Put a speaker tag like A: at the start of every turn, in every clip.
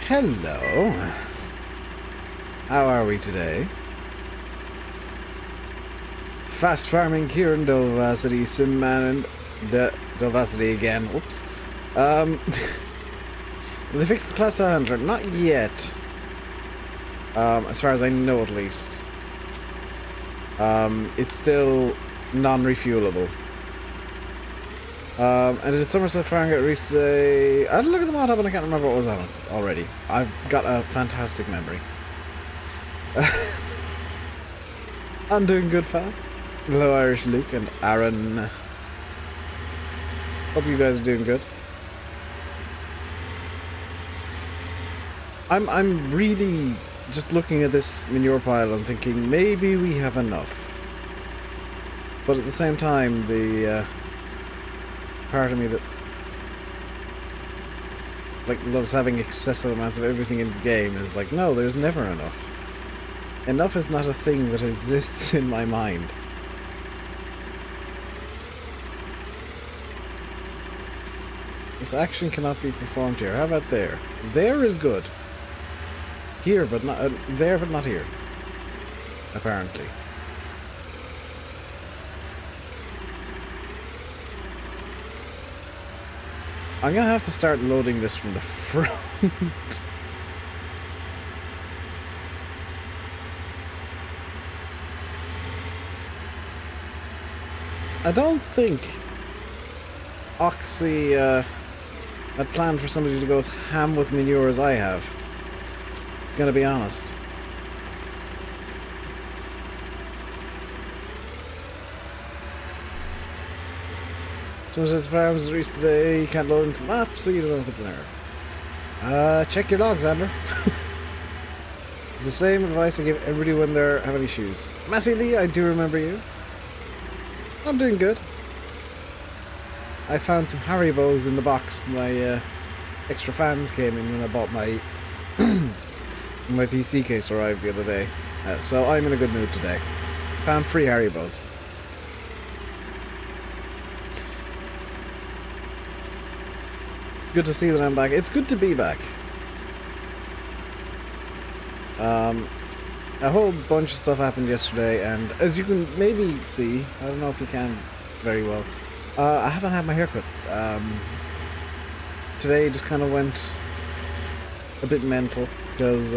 A: Hello. How are we today? Fast farming Kieran Delvacity, Simman and Delvacity again. Whoops. They fixed the class handler. Not yet. As far as I know, at least. It's still non-refuelable. And did Somerset Farm get released today? I had a look at the mod hub and I can't remember what was on it already. I've got a fantastic memory. I'm doing good fast. Hello Irish Luke and Aaron. Hope you guys are doing good. I'm really just looking at this manure pile and thinking maybe we have enough. But at the same time, the part of me that loves having excessive amounts of everything in the game is like, no, there's never enough. Enough is not a thing that exists in my mind. This action cannot be performed here. How about there? There is good. Here, but not there, but not here. Apparently. I'm gonna have to start loading this from the front. I don't think Oxy had planned for somebody to go as ham with manure as I have. Gonna be honest. So as farms is released today, you can't load into the map, so you don't know if it's an error. Check your logs, Andrew. It's the same advice I give everybody when they're having issues. Massey Lee, I do remember you. I'm doing good. I found some Haribos in the box. My extra fans came in when I bought my my PC case arrived the other day. So I'm in a good mood today. Found free Haribos. It's good to see that I'm back. It's good to be back. A whole bunch of stuff happened yesterday, and as you can maybe see, I don't know if you can very well, I haven't had my haircut. Today just kind of went a bit mental, because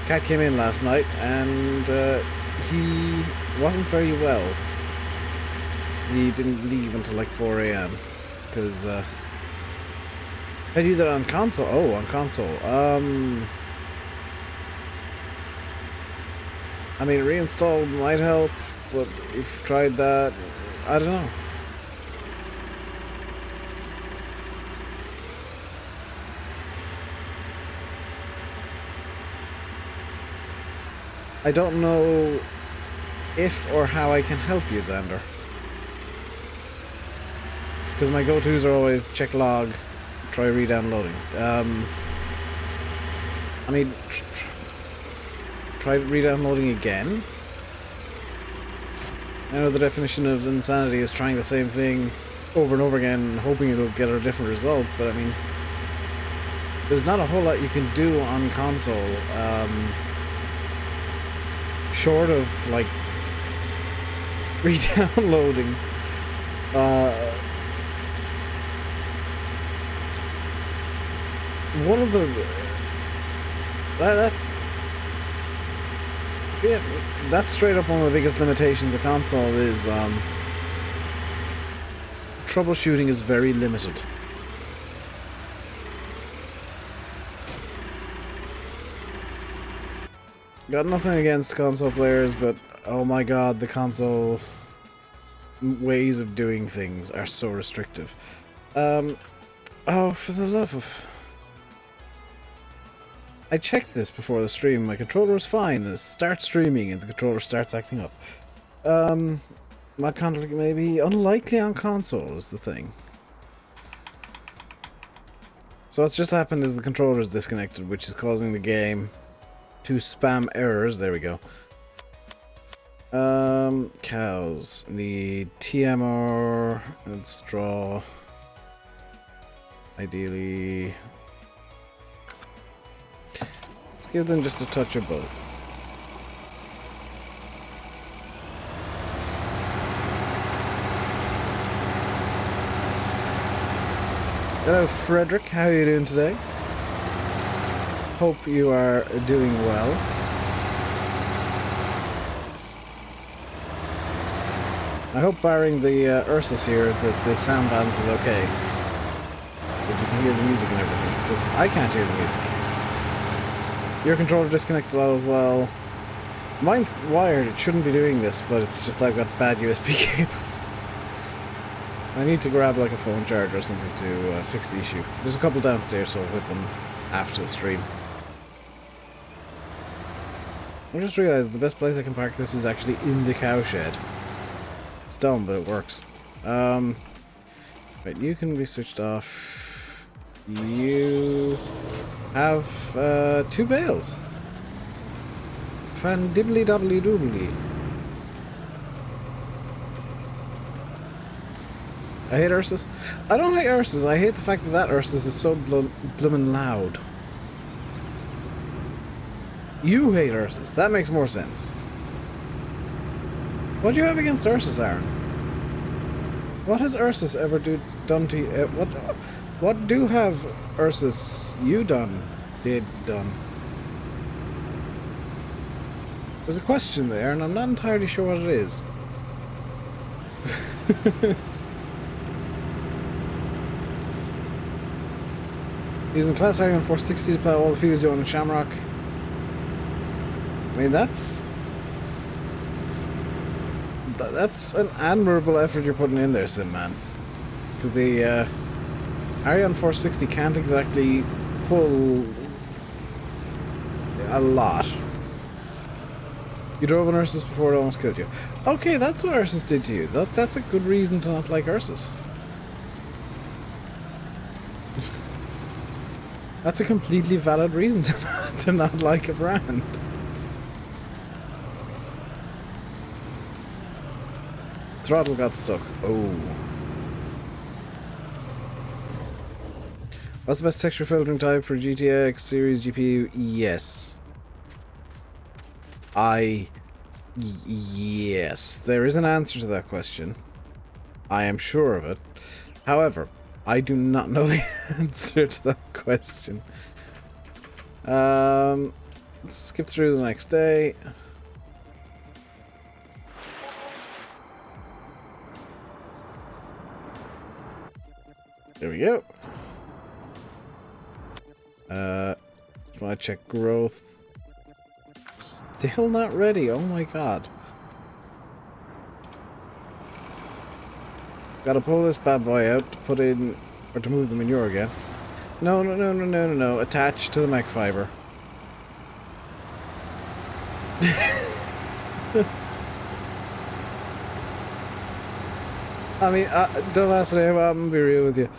A: Cat came in last night, and he wasn't very well. He didn't leave until like 4 AM. Because I do that on console. Oh, on console. I mean, reinstall might help, but if you've tried that, I don't know. I don't know if or how I can help you, Xander. Because my go-tos are always check log, try re-downloading. I mean, try re-downloading again. I know the definition of insanity is trying the same thing over and over again, hoping it'll get a different result, but I mean, there's not a whole lot you can do on console, short of, like, re-downloading. One of the yeah, that's straight up one of the biggest limitations of console is troubleshooting is very limited. Got nothing against console players, but oh my god, the console ways of doing things are so restrictive. Oh, for the love of... I checked this before the stream. My controller is fine. It starts streaming and the controller starts acting up. My conflict may be unlikely on console is the thing. So what's just happened is the controller is disconnected, which is causing the game to spam errors. There we go. Cows need TMR and straw. Ideally Let's give them just a touch of both. Hello Frederick, how are you doing today? Hope you are doing well. I hope barring the Ursus here that the sound balance is okay. That you can hear the music and everything, because I can't hear the music. Your controller disconnects a lot as well. Mine's wired, it shouldn't be doing this, but it's just I've got bad USB cables. I need to grab like a phone charger or something to fix the issue. There's a couple downstairs, so I'll whip them after the stream. I just realised the best place I can park this is actually in the cowshed. It's dumb, but it works. Right, you can be switched off. You have 2 bales. Fandibbly doubly doobly. I hate Ursus. I don't hate Ursus, I hate the fact that that Ursus is so bloomin' loud. You hate Ursus, that makes more sense. What do you have against Ursus, Aaron? What has Ursus ever done to you? What do have Ursus done? There's a question there, and I'm not entirely sure what it is. Using Class Iron 460 to plow all the fields you own in Shamrock. I mean, that's an admirable effort you're putting in there, Sim Man. Because the Ariane 460 can't exactly pull a lot. You drove an Ursus before it almost killed you. Okay, that's what Ursus did to you. That's a good reason to not like Ursus. That's a completely valid reason to not like a brand. Throttle got stuck. Oh. What's the best texture filtering type for GTX series GPU? Yes. Yes. There is an answer to that question. I am sure of it. However, I do not know the answer to that question. Let's skip through the next day. There we go. Just want to check growth. Still not ready. Oh my god. Gotta pull this bad boy out to put in, or to move the manure again. No. Attach to the mech fiber. I mean, don't ask me, I'm gonna be real with you.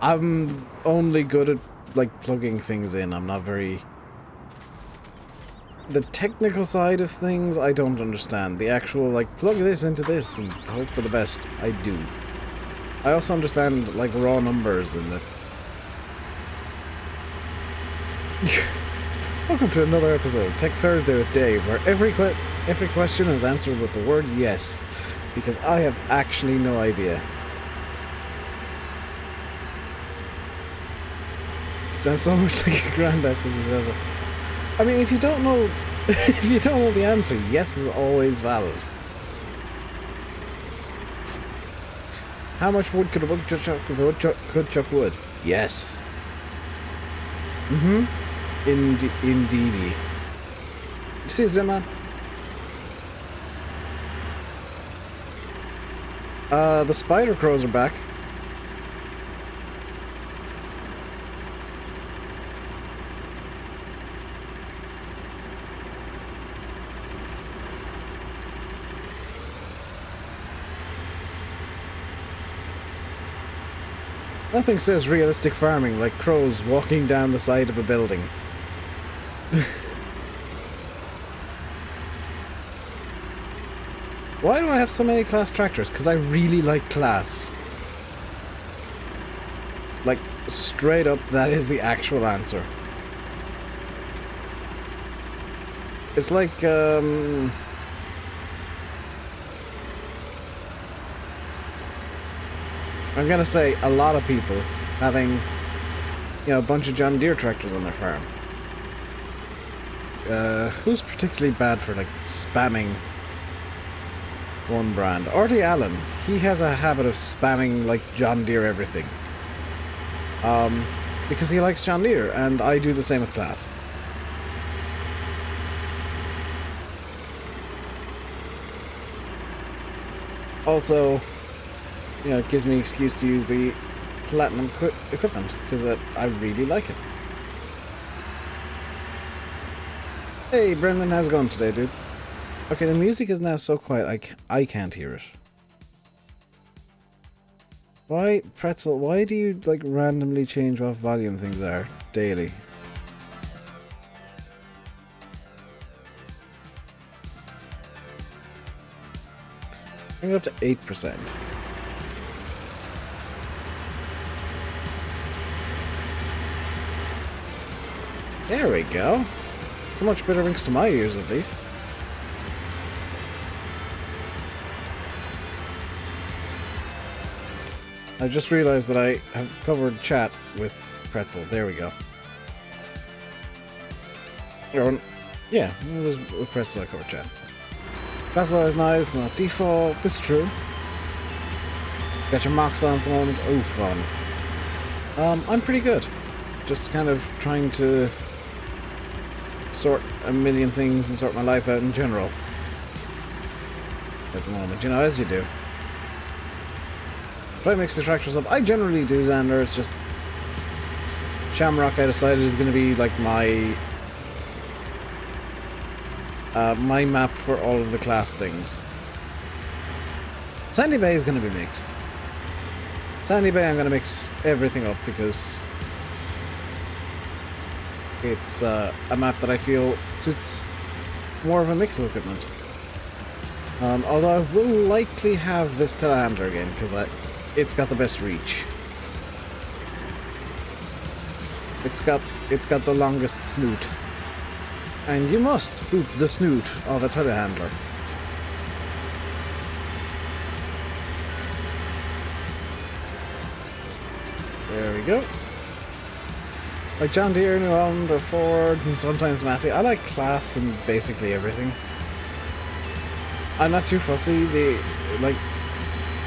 A: I'm only good at, like, plugging things in. I'm not very... The technical side of things, I don't understand. The actual, like, plug this into this and hope for the best, I do. I also understand, like, raw numbers and the... Welcome to another episode of Tech Thursday with Dave, where every question is answered with the word yes. Because I have actually no idea. It sounds so much like a granddad because he says it. I mean, if you don't know, if you don't know the answer, yes is always valid. How much wood could a woodchuck chuck if a woodchuck could chuck wood? Yes. Indeedy. You see it, man? The spider crows are back. Nothing says realistic farming like crows walking down the side of a building. Why do I have so many class tractors? Because I really like class. Like, straight up, that is the actual answer. It's like, I'm gonna say a lot of people having, you know, a bunch of John Deere tractors on their farm. Who's particularly bad for, like, spamming one brand? Artie Allen. He has a habit of spamming, like, John Deere everything. Because he likes John Deere, and I do the same with Class. Also, you know, it gives me an excuse to use the Platinum equipment, because I really like it. Hey, Brendan, how's it going today, dude? Okay, the music is now so quiet, I can't hear it. Why, Pretzel, why do you, like, randomly change what volume things are daily? Bring it up to 8%. There we go. So much better rings to my ears, at least. I just realized that I have covered chat with Pretzel. There we go. Yeah, it was with Pretzel I covered chat. Pretzel is nice, it's not default. This is true. Got your mocks on at the moment. Oh, fun. I'm pretty good. Just kind of trying to sort a million things and sort my life out in general. At the moment, you know, as you do. Try to mix the tractors up. I generally do, Xander. It's just Shamrock I decided is going to be like my my map for all of the Class things. Sandy Bay is going to be mixed. Sandy Bay I'm going to mix everything up because it's a map that I feel suits more of a mix of equipment. Although I will likely have this telehandler again because it's got the best reach. It's got the longest snoot. And you must boop the snoot of a telehandler. There we go. Like John Deere, New Holland, or Ford, and sometimes Massey. I like Class in basically everything. I'm not too fussy.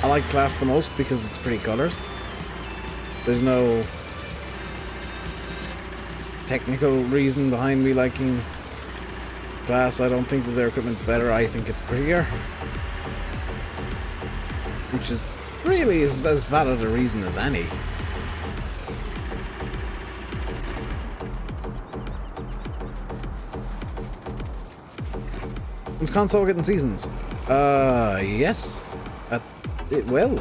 A: I like Class the most because it's pretty colours. There's no technical reason behind me liking Class. I don't think that their equipment's better. I think it's prettier. Which is really as valid a reason as any. Is console getting seasons? Yes. It will.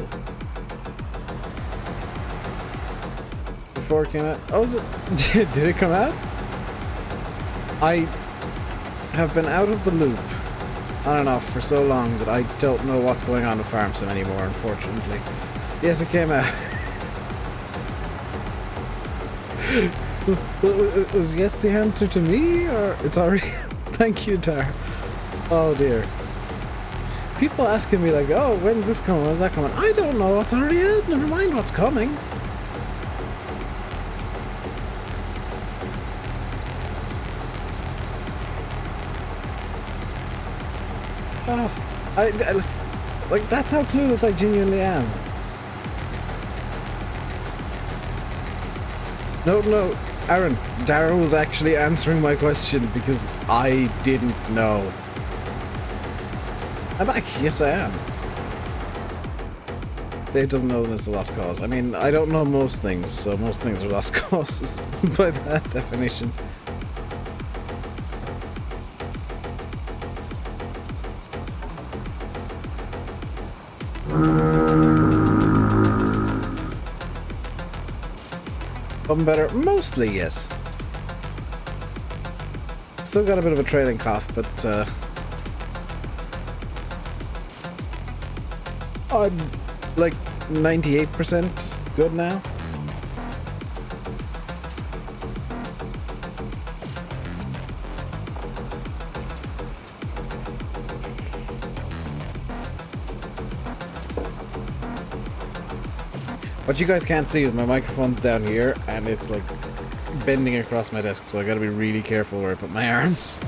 A: Before it came out. Oh, is it? Did it come out? I have been out of the loop on and off for so long that I don't know what's going on with Farm Sim anymore, unfortunately. Yes, it came out. Was yes the answer to me, or it's already? Thank you, Dar. Oh dear. People asking me like, oh, when's this coming? When's that coming? I don't know. It's already out. Never mind what's coming. Oh, like that's how clueless I genuinely am. No, Aaron. Darrow was actually answering my question because I didn't know. I'm back. Yes, I am. Dave doesn't know that it's a lost cause. I mean, I don't know most things, so most things are lost causes by that definition. Better? Mostly, yes. Still got a bit of a trailing cough, but I'm like 98% good now. What you guys can't see is my microphone's down here, and it's like bending across my desk, so I gotta be really careful where I put my arms.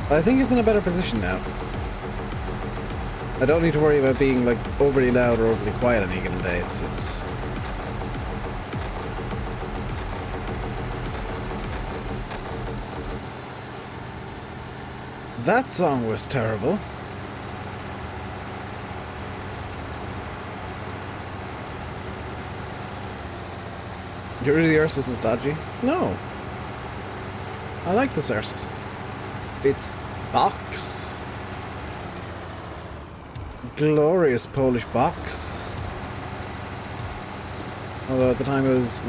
A: I think it's in a better position now. I don't need to worry about being like overly loud or overly quiet on any given day. It's that song was terrible. Get rid of the Ursus is dodgy? No. I like this Ursus. It's box. Glorious Polish box. Although at the time it was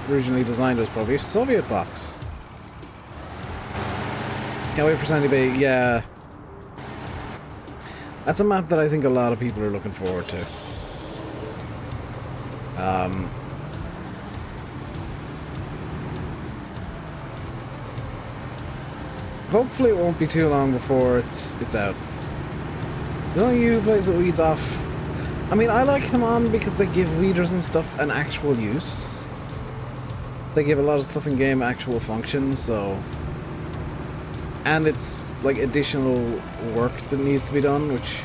A: originally designed, it was probably a Soviet box. Can't wait for Sandy Bay. Yeah. That's a map that I think a lot of people are looking forward to. Hopefully it won't be too long before it's out. There's only you who plays with weeds off. I mean, I like them on because they give weeders and stuff an actual use. They give a lot of stuff in game actual functions, so... And it's like additional work that needs to be done, which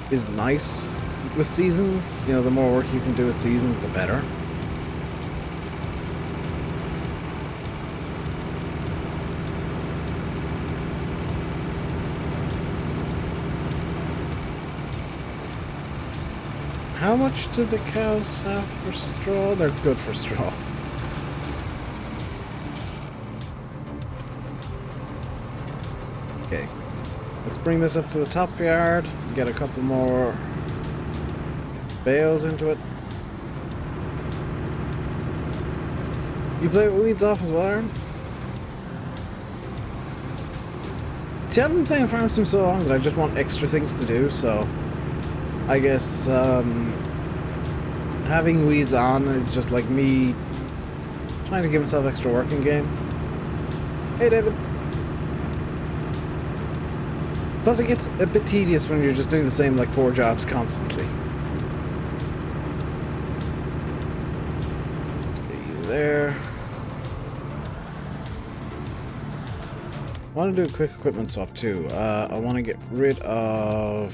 A: is nice with seasons. You know, the more work you can do with seasons, the better. How much do the cows have for straw? They're good for straw. Okay, let's bring this up to the top yard, get a couple more bales into it. You play with weeds off as well, Aaron? See, I've been playing Farm Sim so long that I just want extra things to do, so I guess having weeds on is just like me trying to give myself extra work in game. Hey, David. Plus it gets a bit tedious when you're just doing the same like 4 jobs constantly. Let's get you there. I want to do a quick equipment swap too. I want to get rid of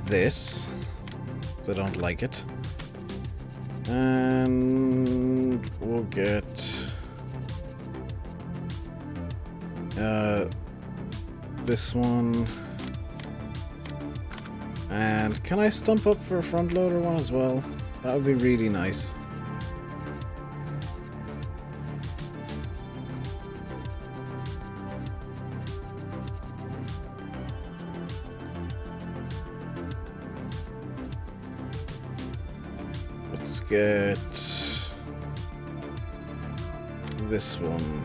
A: this, because I don't like it. And we'll get this one. And can I stump up for a front loader one as well? That would be really nice. Let's get this one.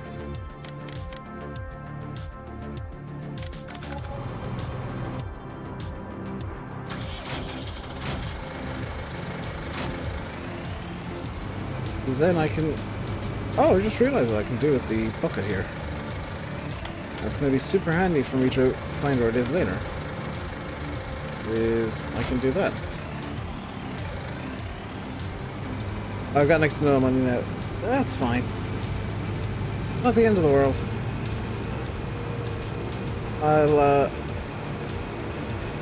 A: Because then I can... Oh, I just realized what I can do with the bucket here. That's going to be super handy for me to find where it is later. I can do that. I've got next to no money now. That's fine. Not the end of the world.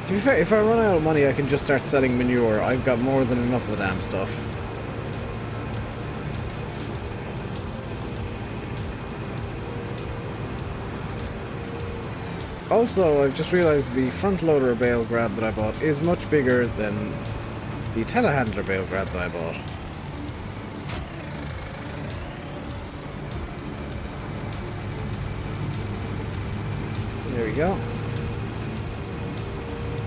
A: To be fair, if I run out of money, I can just start selling manure. I've got more than enough of the damn stuff. Also, I've just realized the front loader bale grab that I bought is much bigger than the telehandler bale grab that I bought. There we go.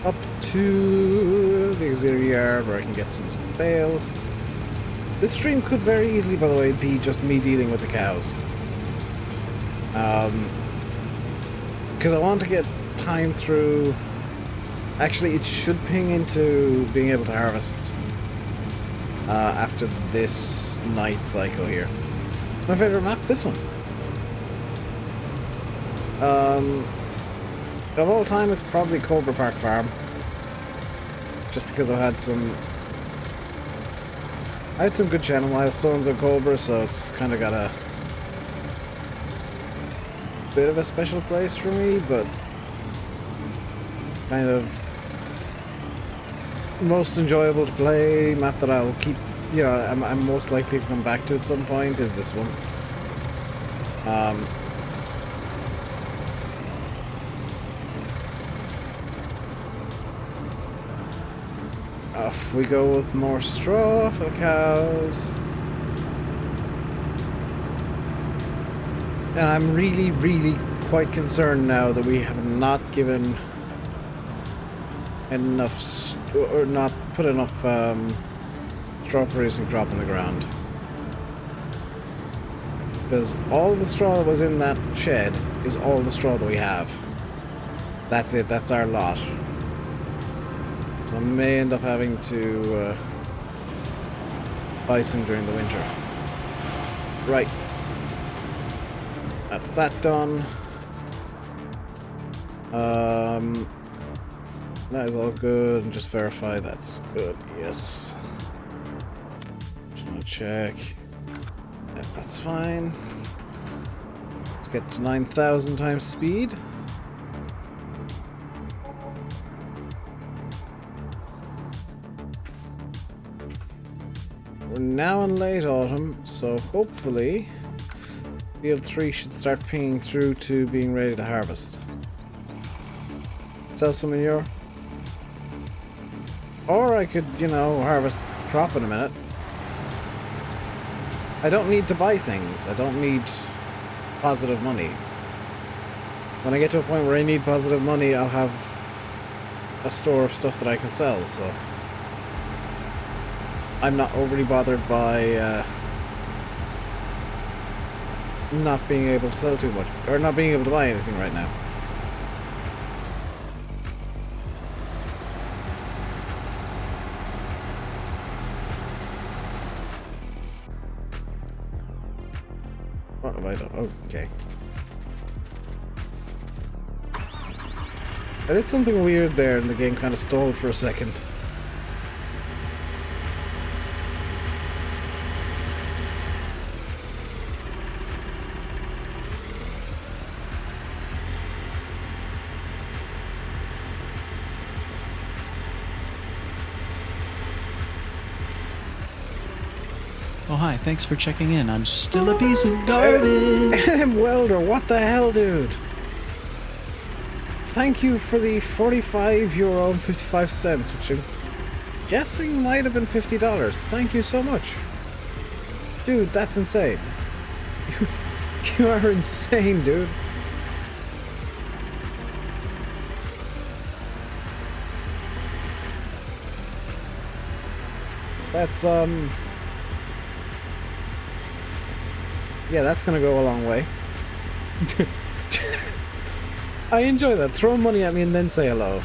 A: Up to the auxiliary yard where I can get some bales. This stream could very easily, by the way, be just me dealing with the cows. Because I want to get time through... Actually, it should ping into being able to harvest after this night cycle here. It's my favorite map, this one. Of all time, it's probably Cobra Park Farm. Just because I had some good channel milestones on Cobra, so it's kind of got a bit of a special place for me, but kind of most enjoyable to play, map that I'll keep, you know, I'm most likely to come back to at some point is this one. Off we go with more straw for the cows. And I'm really, really quite concerned now that we have not given enough, or not put enough straw producing crop in the ground. Because all the straw that was in that shed is all the straw that we have. That's it, that's our lot. So I may end up having to buy some during the winter. Right. That's that done. That is all good. And just verify that's good. Yes. Just want to check. Yeah, that's fine. Let's get to 9,000 times speed. We're now in late autumn, so hopefully Field 3 should start pinging through to being ready to harvest. Sell some manure. Or I could, you know, harvest crop in a minute. I don't need to buy things. I don't need positive money. When I get to a point where I need positive money, I'll have a store of stuff that I can sell, so I'm not overly bothered by not being able to sell too much, or not being able to buy anything right now. What have I done? Oh, okay. I did something weird there and the game kind of stalled for a second.
B: Oh, hi, thanks for checking in. I'm still a piece of garbage.
A: Welder, what the hell, dude? Thank you for the €45 and 55 cents, which I'm guessing might have been $50. Thank you so much. Dude, that's insane. You are insane, dude. That's, yeah, that's gonna go a long way. I enjoy that. Throw money at me and then say hello.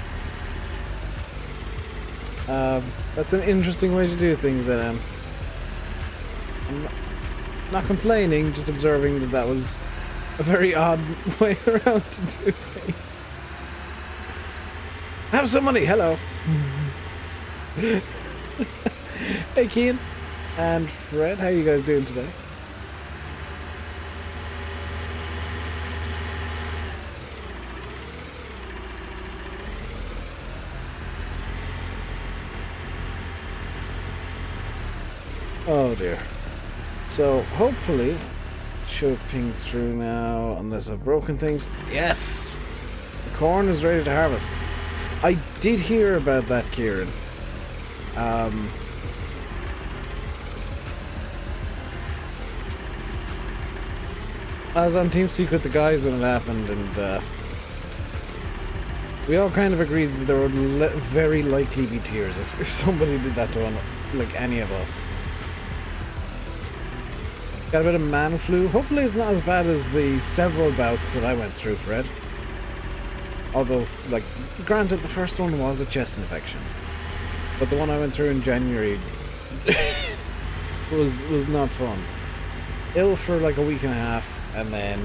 A: That's an interesting way to do things, and I'm not complaining, just observing that that was a very odd way around to do things. Have some money, hello. Hey, Kean and Fred, how you guys doing today? Oh dear. So hopefully should ping through now unless I've broken things. Yes! The corn is ready to harvest. I did hear about that, Kieran. I was on TeamSpeak with the guys when it happened, and we all kind of agreed that there would very likely be tears if somebody did that to like any of us. Got a bit of man flu. Hopefully it's not as bad as the several bouts that I went through, Fred. Although, like, granted, the first one was a chest infection. But the one I went through in January was not fun. Ill for like a week and a half, and then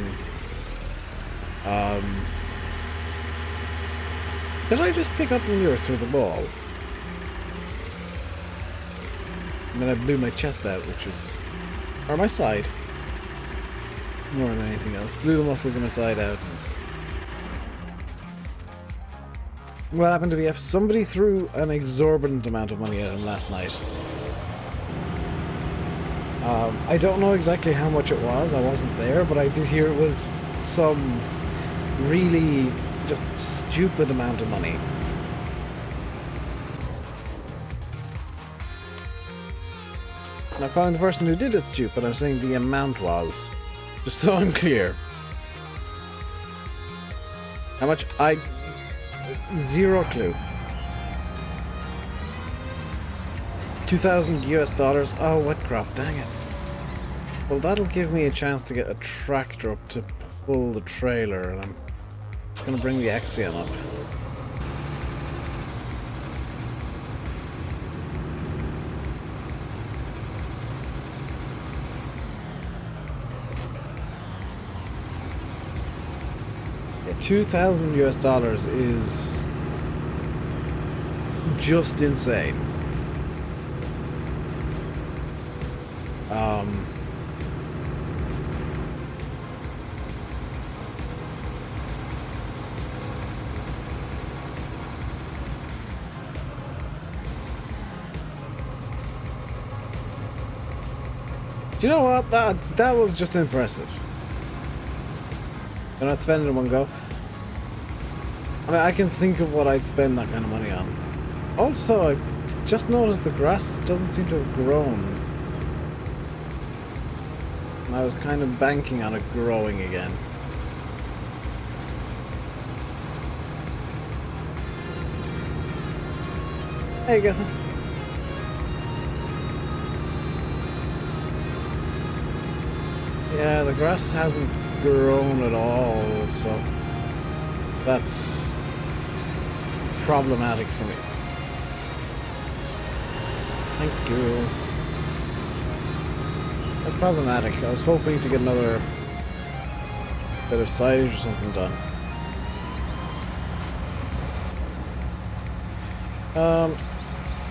A: Did I just pick up manure through the ball? And then I blew my chest out, which was... or my side. More than anything else. Blew the muscles in my side out. What happened to BF? Somebody threw an exorbitant amount of money at him last night. I don't know exactly how much it was. I wasn't there, but I did hear it was some really just stupid amount of money. Not calling the person who did it stupid, I'm saying the amount was. Just so I'm clear. How much? Zero clue. 2,000 US dollars. Oh, what crap, dang it. Well, that'll give me a chance to get a tractor up to pull the trailer, and I'm gonna bring the Axion up. Yeah, 2,000 US dollars is just insane. Do you know what? That was just impressive. They're not spending it in one go. I mean, I can think of what I'd spend that kind of money on. Also, I just noticed the grass doesn't seem to have grown. And I was kind of banking on it growing again. Hey, Gethin. Yeah, the grass hasn't grown at all, so that's problematic for me. Thank you. That's problematic. I was hoping to get another bit of silage or something done.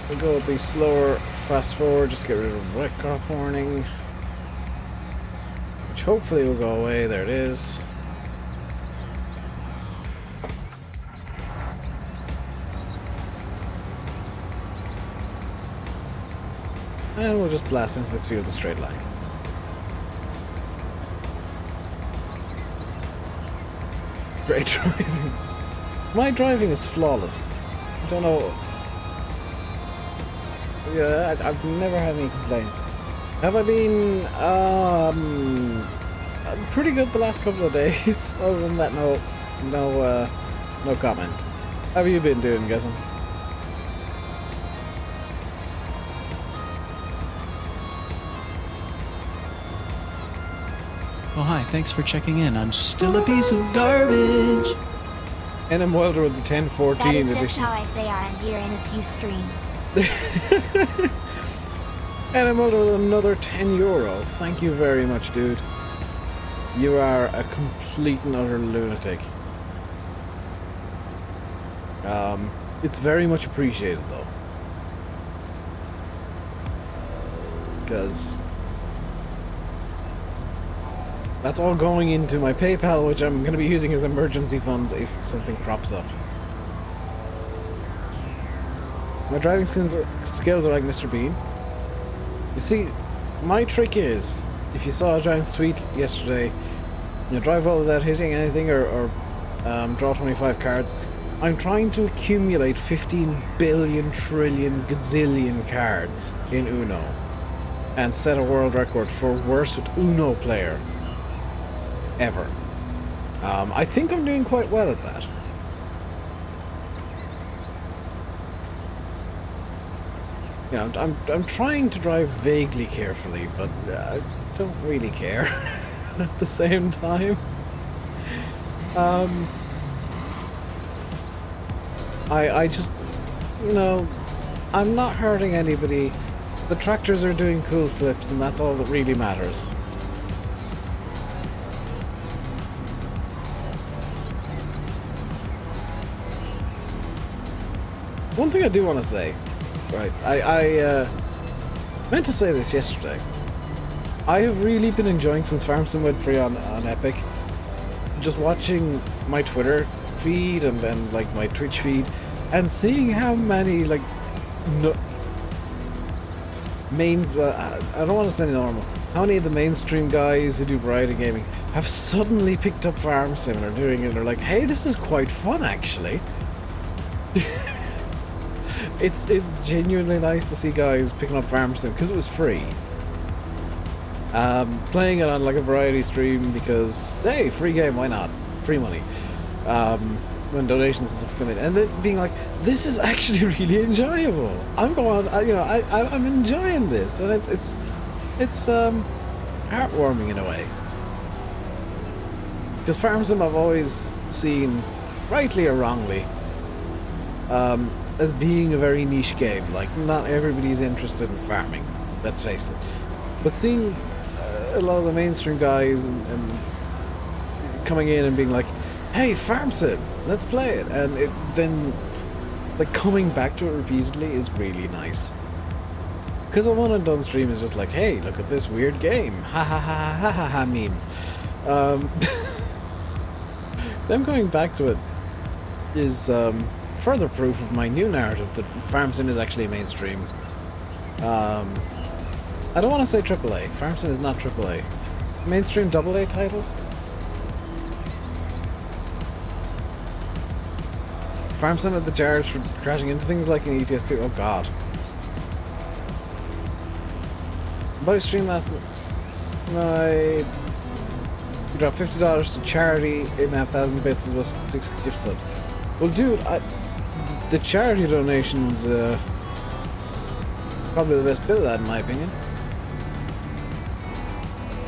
A: We'll go with the slower fast forward, just get rid of wet crop warning. Which hopefully will go away. There it is. And we'll just blast into this field in a straight line. Great driving. My driving is flawless. I don't know. Yeah, I've never had any complaints. Have I been pretty good the last couple of days? Other than that, no comment. How have you been doing, Gethin?
B: Oh, hi, thanks for checking in. I'm still a piece of garbage.
A: NM Welder with the 1014
C: That is
A: edition.
C: just how I say I am here in a few streams.
A: NM Welder with another €10. Thank you very much, dude. You are a complete and utter lunatic. It's very much appreciated, though. Because that's all going into my PayPal, which I'm going to be using as emergency funds if something crops up. My driving skills are like Mr. Bean. You see, my trick is, if you saw Giant's tweet yesterday, you drive well without hitting anything or draw 25 cards. I'm trying to accumulate 15 billion trillion gazillion cards in Uno and set a world record for worst Uno player ever. I think I'm doing quite well at that. You know, I'm trying to drive vaguely carefully, but I don't really care at the same time. I just, you know, I'm not hurting anybody. The tractors are doing cool flips, and that's all that really matters. One thing I do want to say, right? I meant to say this yesterday. I have really been enjoying, since Farm Sim went free on Epic, just watching my Twitter feed and then like my Twitch feed, and seeing how many like I don't want to say normal. How many of the mainstream guys who do variety gaming have suddenly picked up Farm Sim and are doing it? And they're like, "Hey, this is quite fun, actually." It's genuinely nice to see guys picking up Farm Sim because it was free. Playing it on like a variety stream because, hey, free game, why not? Free money. When donations and stuff come in, and then being like, this is actually really enjoyable. I'm going, I'm enjoying this, and it's heartwarming in a way. Because Farm Sim I've always seen, rightly or wrongly, as being a very niche game. Like, not everybody's interested in farming, let's face it. But seeing a lot of the mainstream guys and coming in and being like, hey, Farm Sim, let's play it, and it then like coming back to it repeatedly is really nice. Because a one and done stream is just like, hey, look at this weird game, ha ha ha ha ha ha memes. Them going back to it is further proof of my new narrative that Farm Sim is actually mainstream. I don't want to say AAA. Farm Sim is not AAA. Mainstream AA title? Farm Sim at the charge for crashing into things like an ETS2. Oh god. Buddy stream last night. You dropped $50 to charity, 8,500 bits is worth 6 gift subs. Well, dude, the charity donations probably the best bit of that, in my opinion.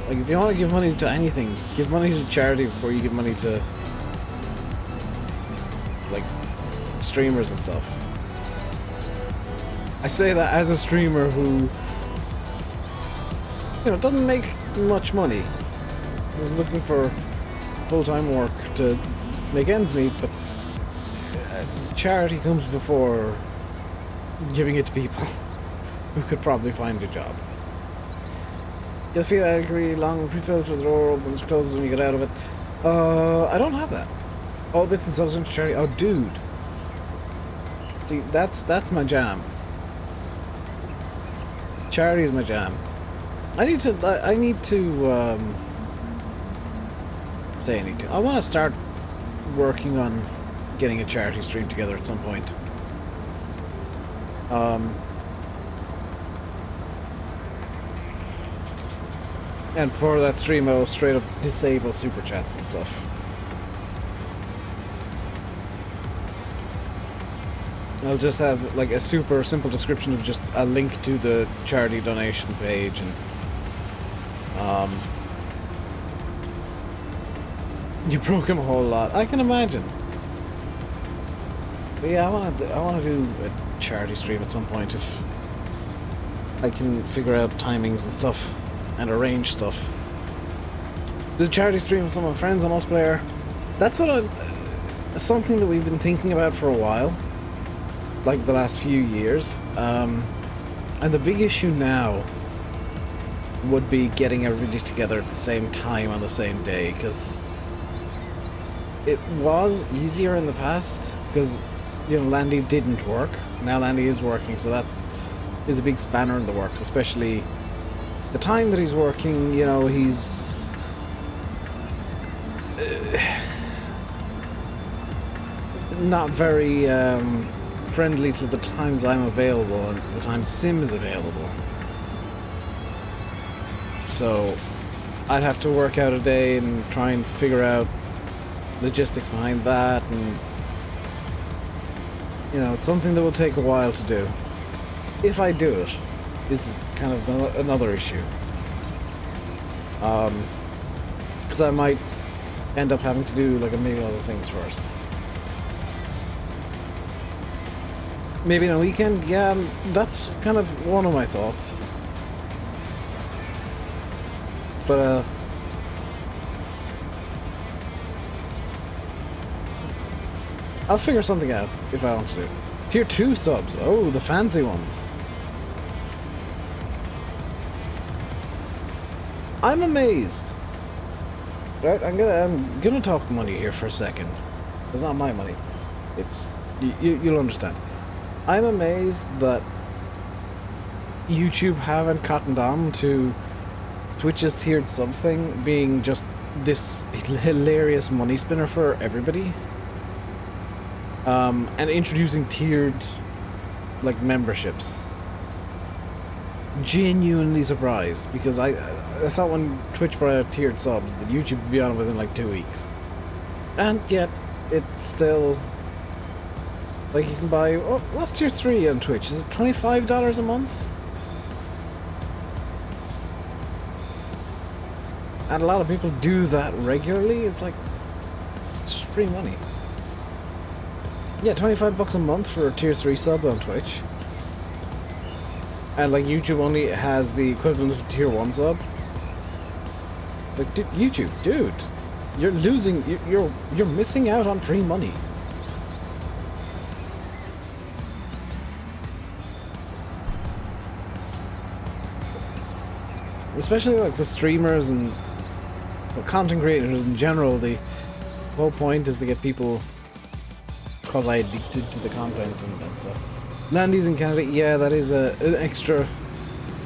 A: Like, if you want to give money to anything, give money to charity before you give money to, like, streamers and stuff. I say that as a streamer who, doesn't make much money. Is looking for full-time work to make ends meet, but charity comes before giving it to people who could probably find a job. Get the feel I agree, long pre-filter, the door opens, closes when you get out of it. I don't have that. All bits and subs into charity. Oh, dude. See, that's my jam. Charity is my jam. I need to I want to start working on getting a charity stream together at some point. And for that stream, I'll straight up disable super chats and stuff. I'll just have like a super simple description of just a link to the charity donation page, and you broke him a whole lot. I can imagine. But yeah, I want to do a charity stream at some point if I can figure out timings and stuff and arrange stuff. The charity stream with some of my friends on multiplayer. That's something that we've been thinking about for a while, like the last few years. And the big issue now would be getting everybody together at the same time on the same day, because it was easier in the past because Landy didn't work. Now Landy is working, so that is a big spanner in the works, especially the time that he's working. He's not very friendly to the times I'm available and the time Sim is available. So I'd have to work out a day and try and figure out logistics behind that, and it's something that will take a while to do. If I do it, this is kind of another issue. Because I might end up having to do like a million other things first. Maybe on a weekend? Yeah, that's kind of one of my thoughts. But I'll figure something out if I want to do. Tier 2 subs. Oh, the fancy ones. I'm amazed. Right, I'm gonna talk money here for a second. It's not my money. It's you'll understand. I'm amazed that YouTube haven't cottoned on to Twitch's tiered sub thing being just this hilarious money spinner for everybody. And introducing tiered, like, memberships. Genuinely surprised, because I thought when Twitch brought out tiered subs that YouTube would be on it within like 2 weeks. And yet, it's still... Like, you can buy... Oh, what's tier 3 on Twitch? Is it $25 a month? And a lot of people do that regularly. It's like... It's just free money. Yeah, $25 a month for a tier 3 sub on Twitch. And like YouTube only has the equivalent of tier 1 sub. Like, YouTube, dude, you're losing, you're missing out on free money. Especially like with streamers and content creators in general, the whole point is to get people quasi-addicted to the content and stuff. Landy's in Canada, yeah, that is an extra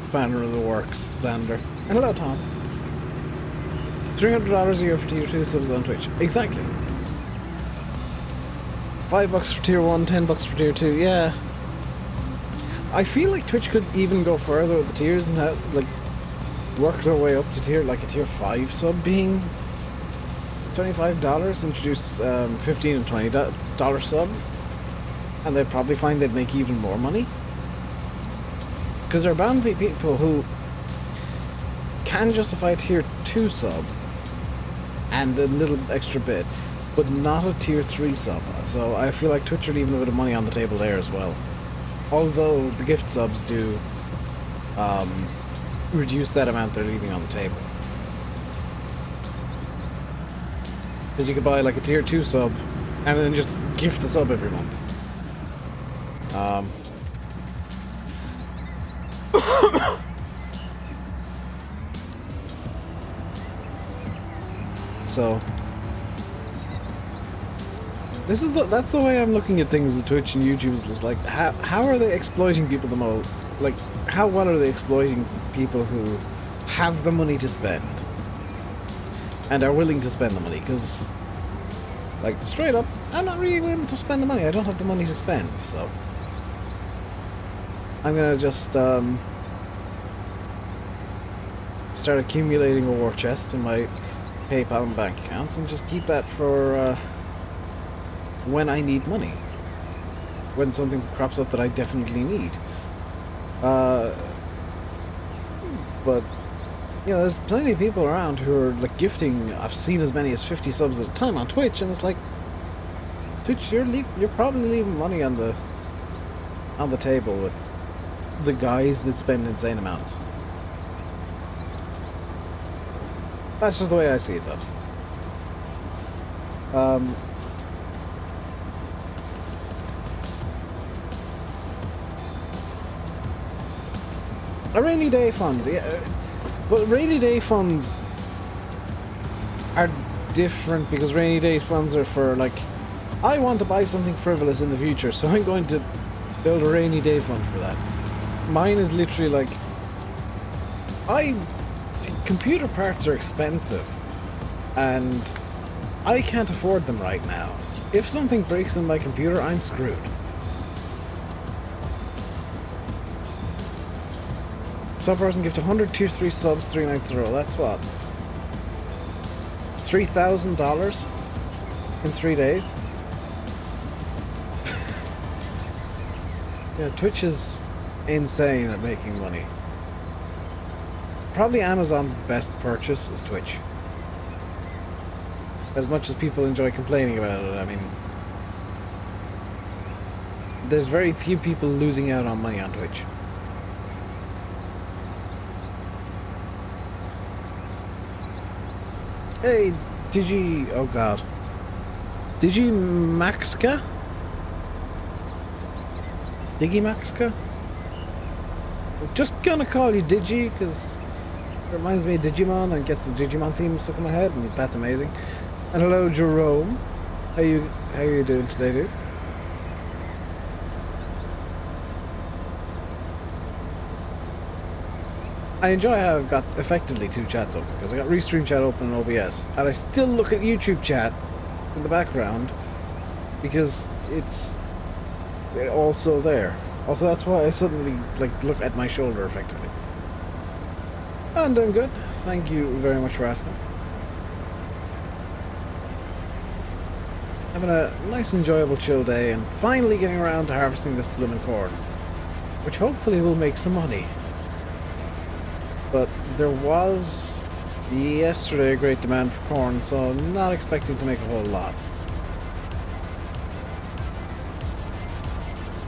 A: spanner of the works, Xander. And hello, Tom. $300 a year for tier 2 subs on Twitch. Exactly. $5 for tier 1, $10 for tier 2, yeah. I feel like Twitch could even go further with the tiers and have, like, work their way up to tier, like a tier 5 sub being $25, introduce $15 and $20 subs. And they'd probably find they'd make even more money. Because there are bound to be people who can justify a tier 2 sub and a little extra bit, but not a tier 3 sub. So I feel like Twitch are leaving a bit of money on the table there as well. Although the gift subs do reduce that amount they're leaving on the table. Because you could buy like a tier 2 sub and then just gift a sub every month. So that's the way I'm looking at things with Twitch and YouTube. Is like, how are they exploiting people the most? Like, how well are they exploiting people who have the money to spend and are willing to spend the money? Because, like, straight up, I'm not really willing to spend the money. I don't have the money to spend, so I'm gonna just start accumulating a war chest in my PayPal and bank accounts and just keep that for when I need money. When something crops up that I definitely need. But, you know, there's plenty of people around who are, like, gifting. I've seen as many as 50 subs at a time on Twitch, and it's like, Twitch, you're probably leaving money on the table with the guys that spend insane amounts. That's just the way I see it, though. A rainy day fund, yeah. Well, rainy day funds are different because rainy day funds are for, like, I want to buy something frivolous in the future, so I'm going to build a rainy day fund for that. Mine is literally like, computer parts are expensive and I can't afford them right now. If something breaks in my computer, I'm screwed. Some person gift 100 tier 3 subs 3 nights in a row. That's what? $3,000 in 3 days? Yeah, Twitch is insane at making money. Probably Amazon's best purchase is Twitch. As much as people enjoy complaining about it, I mean, there's very few people losing out on money on Twitch. Hey, oh god. Maxka? Digimaxka? I'm just gonna call you Digi because it reminds me of Digimon and gets the Digimon theme stuck in my head, and that's amazing. And hello, Jerome. How you doing today, dude? I enjoy how I've got effectively two chats open, because I got Restream chat open in OBS, and I still look at YouTube chat in the background because it's also there. Also, that's why I suddenly look at my shoulder effectively. I'm doing good. Thank you very much for asking. Having a nice, enjoyable, chill day, and finally getting around to harvesting this blooming corn, which hopefully will make some money. But there was yesterday a great demand for corn, so I'm not expecting to make a whole lot.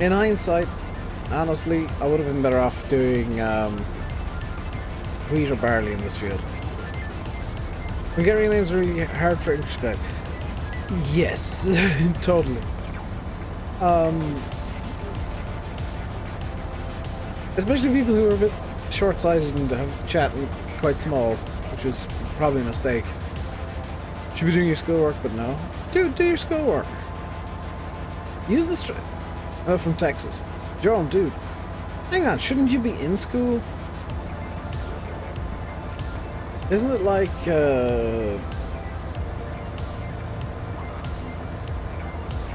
A: In hindsight, honestly, I would have been better off doing wheat or barley in this field. Hungarian names are really hard for English guys. Yes, totally. Especially people who are a bit short-sighted and have chat quite small, which is probably a mistake. Should be doing your schoolwork, but no. Do your schoolwork. Use the oh, from Texas. Jerome, dude. Hang on, shouldn't you be in school? Isn't it like,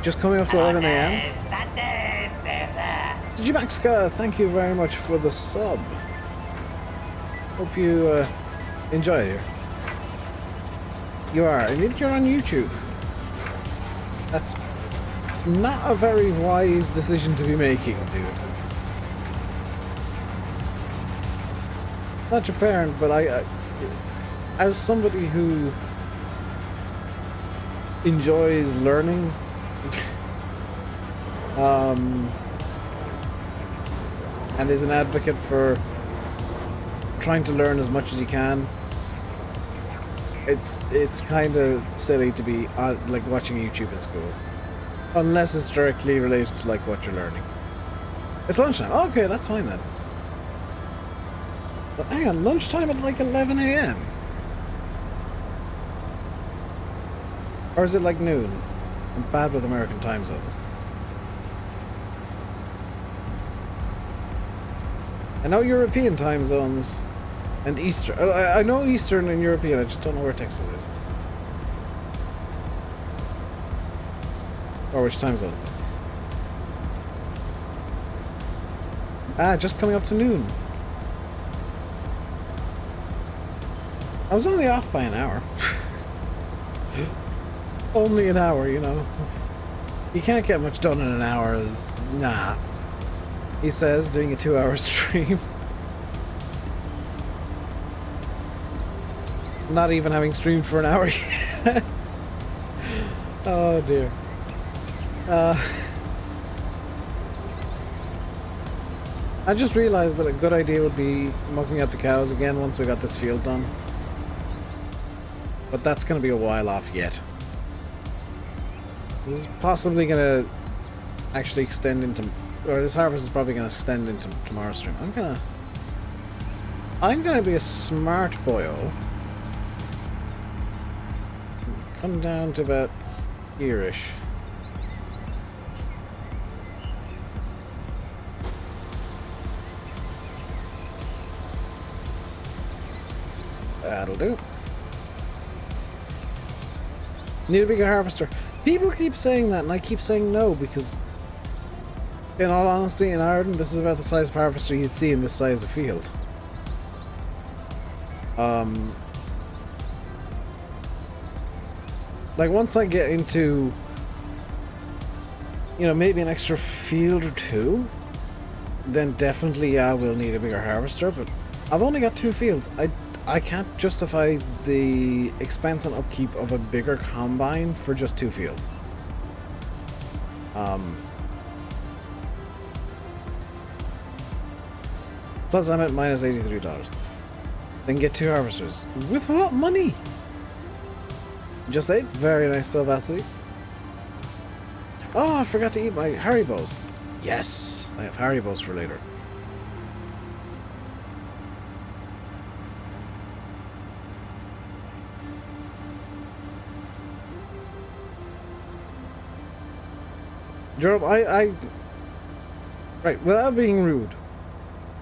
A: just coming up to 11 AM? Digimaxka, thank you very much for the sub. Hope you enjoy it here. You are, and you're on YouTube. That's not a very wise decision to be making, dude. Not your parent, but I as somebody who enjoys learning, and is an advocate for trying to learn as much as you can, it's kind of silly to be like watching YouTube in school, unless it's directly related to like what you're learning. It's lunchtime. Okay, that's fine then. But hang on, lunchtime at like 11 AM? Or is it like noon? I'm bad with American time zones. I know European time zones and Eastern. I know Eastern and European, I just don't know where Texas is. Or which time zone it's in. Ah, just coming up to noon. I was only off by an hour. Only an hour, you know. You can't get much done in an hour, nah. He says, doing a 2-hour stream. Not even having streamed for an hour yet. Oh dear. I just realized that a good idea would be mucking out the cows again once we got this field done. But that's going to be a while off yet. This is possibly going to actually extend into... Or this harvest is probably going to extend into tomorrow's stream. I'm gonna be a smart boyo. Come down to about here-ish. That'll do. Need a bigger harvester. People keep saying that, and I keep saying no, because in all honesty, in Ireland, this is about the size of harvester you'd see in this size of field. Like, once I get into, you know, maybe an extra field or two, then definitely, yeah, we'll need a bigger harvester, but I've only got 2 fields. I can't justify the expense and upkeep of a bigger combine for just 2 fields. Plus I'm at minus $83. Then get 2 harvesters. With what money? Just 8? Very nice stuff, Ashley. Oh, I forgot to eat my Haribos. Yes! I have Haribos for later. Jerome, right, without being rude,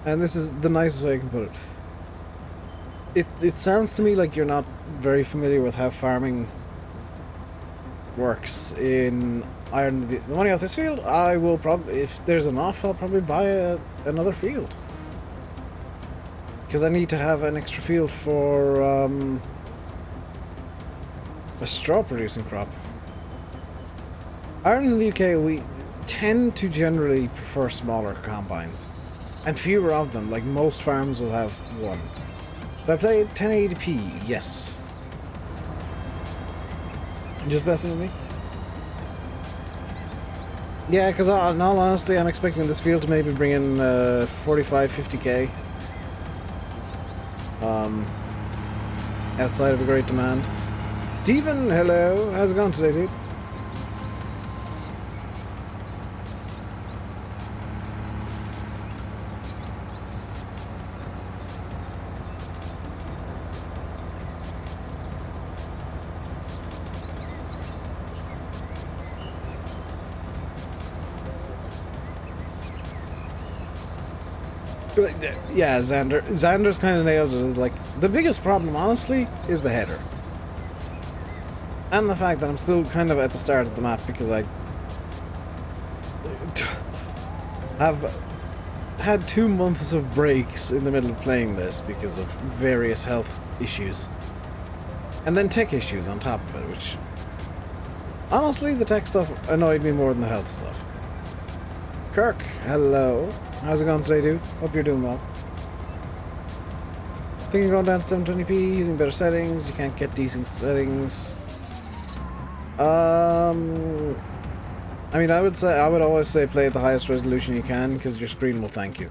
A: and this is the nicest way I can put it, it sounds to me like you're not very familiar with how farming works in Ireland. The money off this field, I will probably, if there's enough, I'll probably buy another field. Because I need to have an extra field for a straw producing crop. Ireland and the UK, we tend to generally prefer smaller combines. And fewer of them, like most farms will have one. Do I play 1080p? Yes. Just messing with me? Yeah, because in all honesty, I'm expecting this field to maybe bring in 45, 50k. Outside of a great demand. Stephen, hello. How's it going today, dude? Yeah, Xander's kind of nailed it. It's like, the biggest problem, honestly, is the header. And the fact that I'm still kind of at the start of the map because I have had 2 months of breaks in the middle of playing this because of various health issues. And then tech issues on top of it, which... honestly, the tech stuff annoyed me more than the health stuff. Kirk, hello. How's it going today, dude? Hope you're doing well. Thinking of going down to 720p, using better settings. You can't get decent settings. I mean, I would always say play at the highest resolution you can, because your screen will thank you.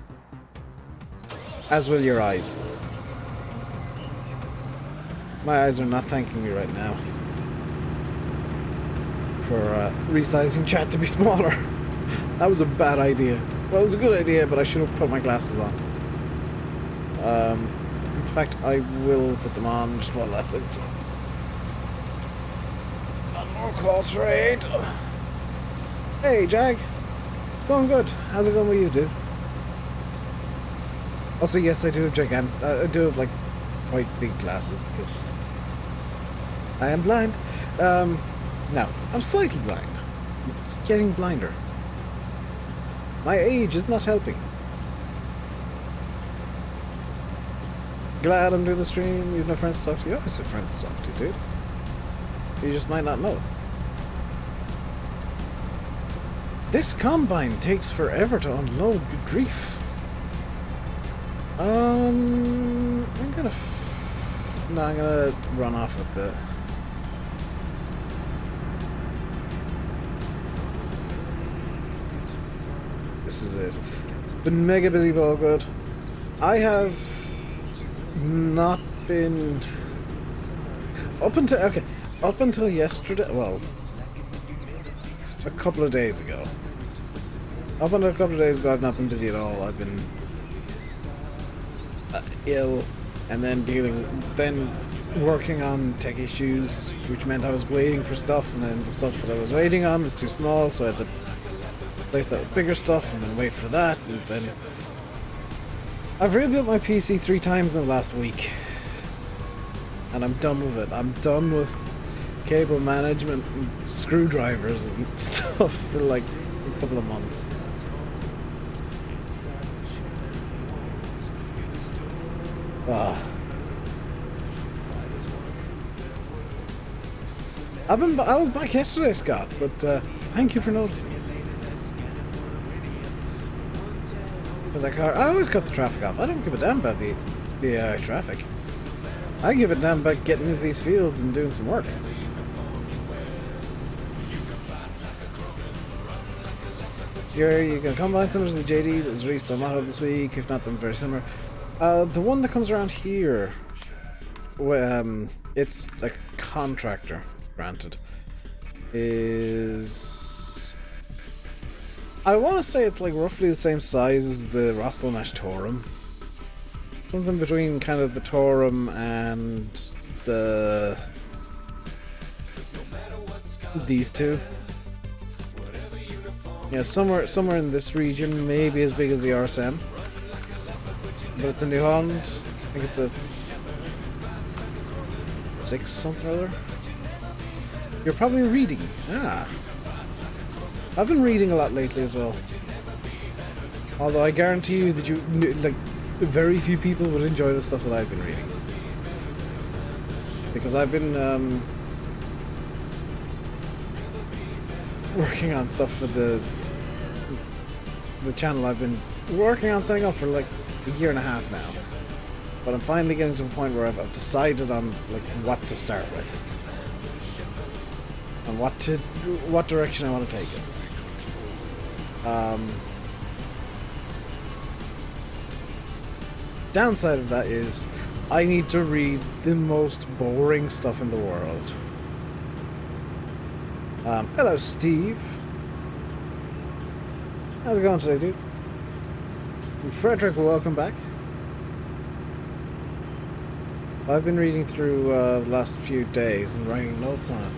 A: As will your eyes. My eyes are not thanking me right now. For resizing chat to be smaller. That was a bad idea. Well, it was a good idea, but I should have put my glasses on. In fact, I will put them on just while that's out. Not more calls for aid. Hey, Jag. It's going good. How's it going with you, dude? Also, yes, I do have I do have, like, quite big glasses, because I am blind. No, I'm slightly blind. Getting blinder. My age is not helping. Glad I'm doing the stream. You have no friends to talk to. You always have friends to talk to, dude. You just might not know. This combine takes forever to unload. Good grief. I'm gonna... no, I'm gonna run off with the... This is it. Been mega busy, but all good. I have not been up until yesterday. Well, a couple of days ago. Up until a couple of days ago, I've not been busy at all. I've been ill, and then working on tech issues, which meant I was waiting for stuff, and then the stuff that I was waiting on was too small, so I had to place that with bigger stuff and then wait for that, and then I've rebuilt my PC 3 times in the last week, and I'm done with it. I'm done with cable management and screwdrivers and stuff for like a couple of months. I was back yesterday, Scott, but thank you for noticing. I always cut the traffic off. I don't give a damn about the traffic. I give a damn about getting into these fields and doing some work. You can combine similar to the JD that was released on Motto this week, if not them very similar. The one that comes around here, it's like contractor, granted, is I want to say it's like roughly the same size as the Rostelmash Torum. Something between kind of the Torum and these two. Yeah, somewhere in this region, maybe as big as the RSM. But it's in New Holland. I think it's a 6 something or other. You're probably reading. Ah. I've been reading a lot lately as well. Although I guarantee you that like, very few people would enjoy the stuff that I've been reading. Because I've been working on stuff for the channel I've been working on setting up for like a year and a half now. But I'm finally getting to the point where I've decided on like what to start with. And what direction I want to take it. Downside of that is I need to read the most boring stuff in the world. Hello, Steve. How's it going today, dude? And Frederick, welcome back. I've been reading through the last few days and writing notes on it.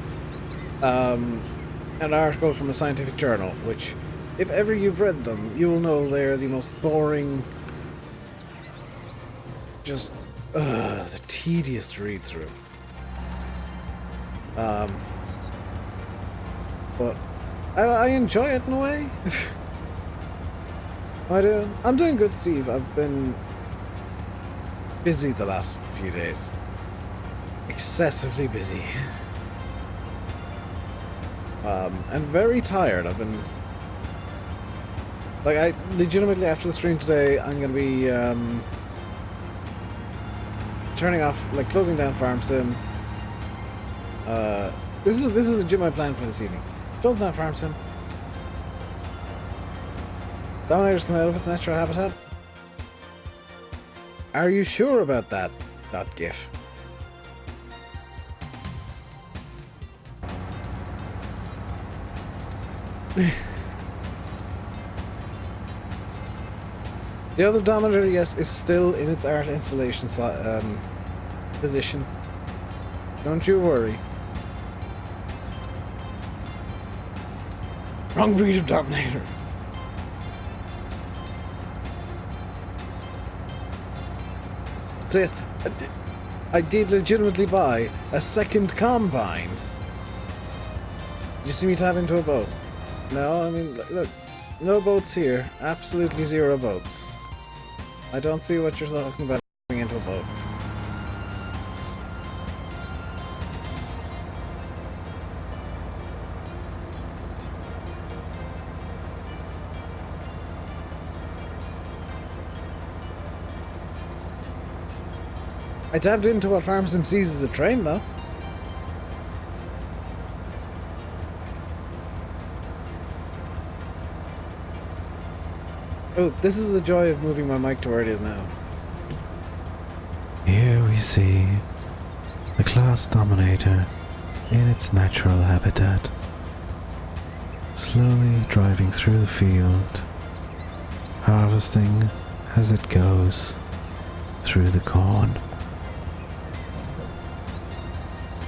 A: An article from a scientific journal, which, if ever you've read them, you will know they're the most boring, just, the tedious to read through. But I enjoy it in a way. I do. I'm doing good, Steve. I've been busy the last few days. Excessively busy. And very tired. I've been... Like, I legitimately, after the stream today, I'm gonna be, turning off, like, closing down Farm Sim. This is legit my plan for this evening. Closing down Farm Sim. Dominators come out of its natural habitat. Are you sure about that? .gif. The other Dominator, yes, is still in its art installation position. Don't you worry. Wrong breed of Dominator. So yes, I did legitimately buy a second combine. Did you see me tap into a boat? No, I mean, look, no boats here. Absolutely zero boats. I don't see what you're talking about going into a boat. I tapped into what Farm Sim sees as a train, though. Oh, this is the joy of moving my mic to where it is now.
D: Here we see the class Dominator in its natural habitat, slowly driving through the field, harvesting as it goes through the corn.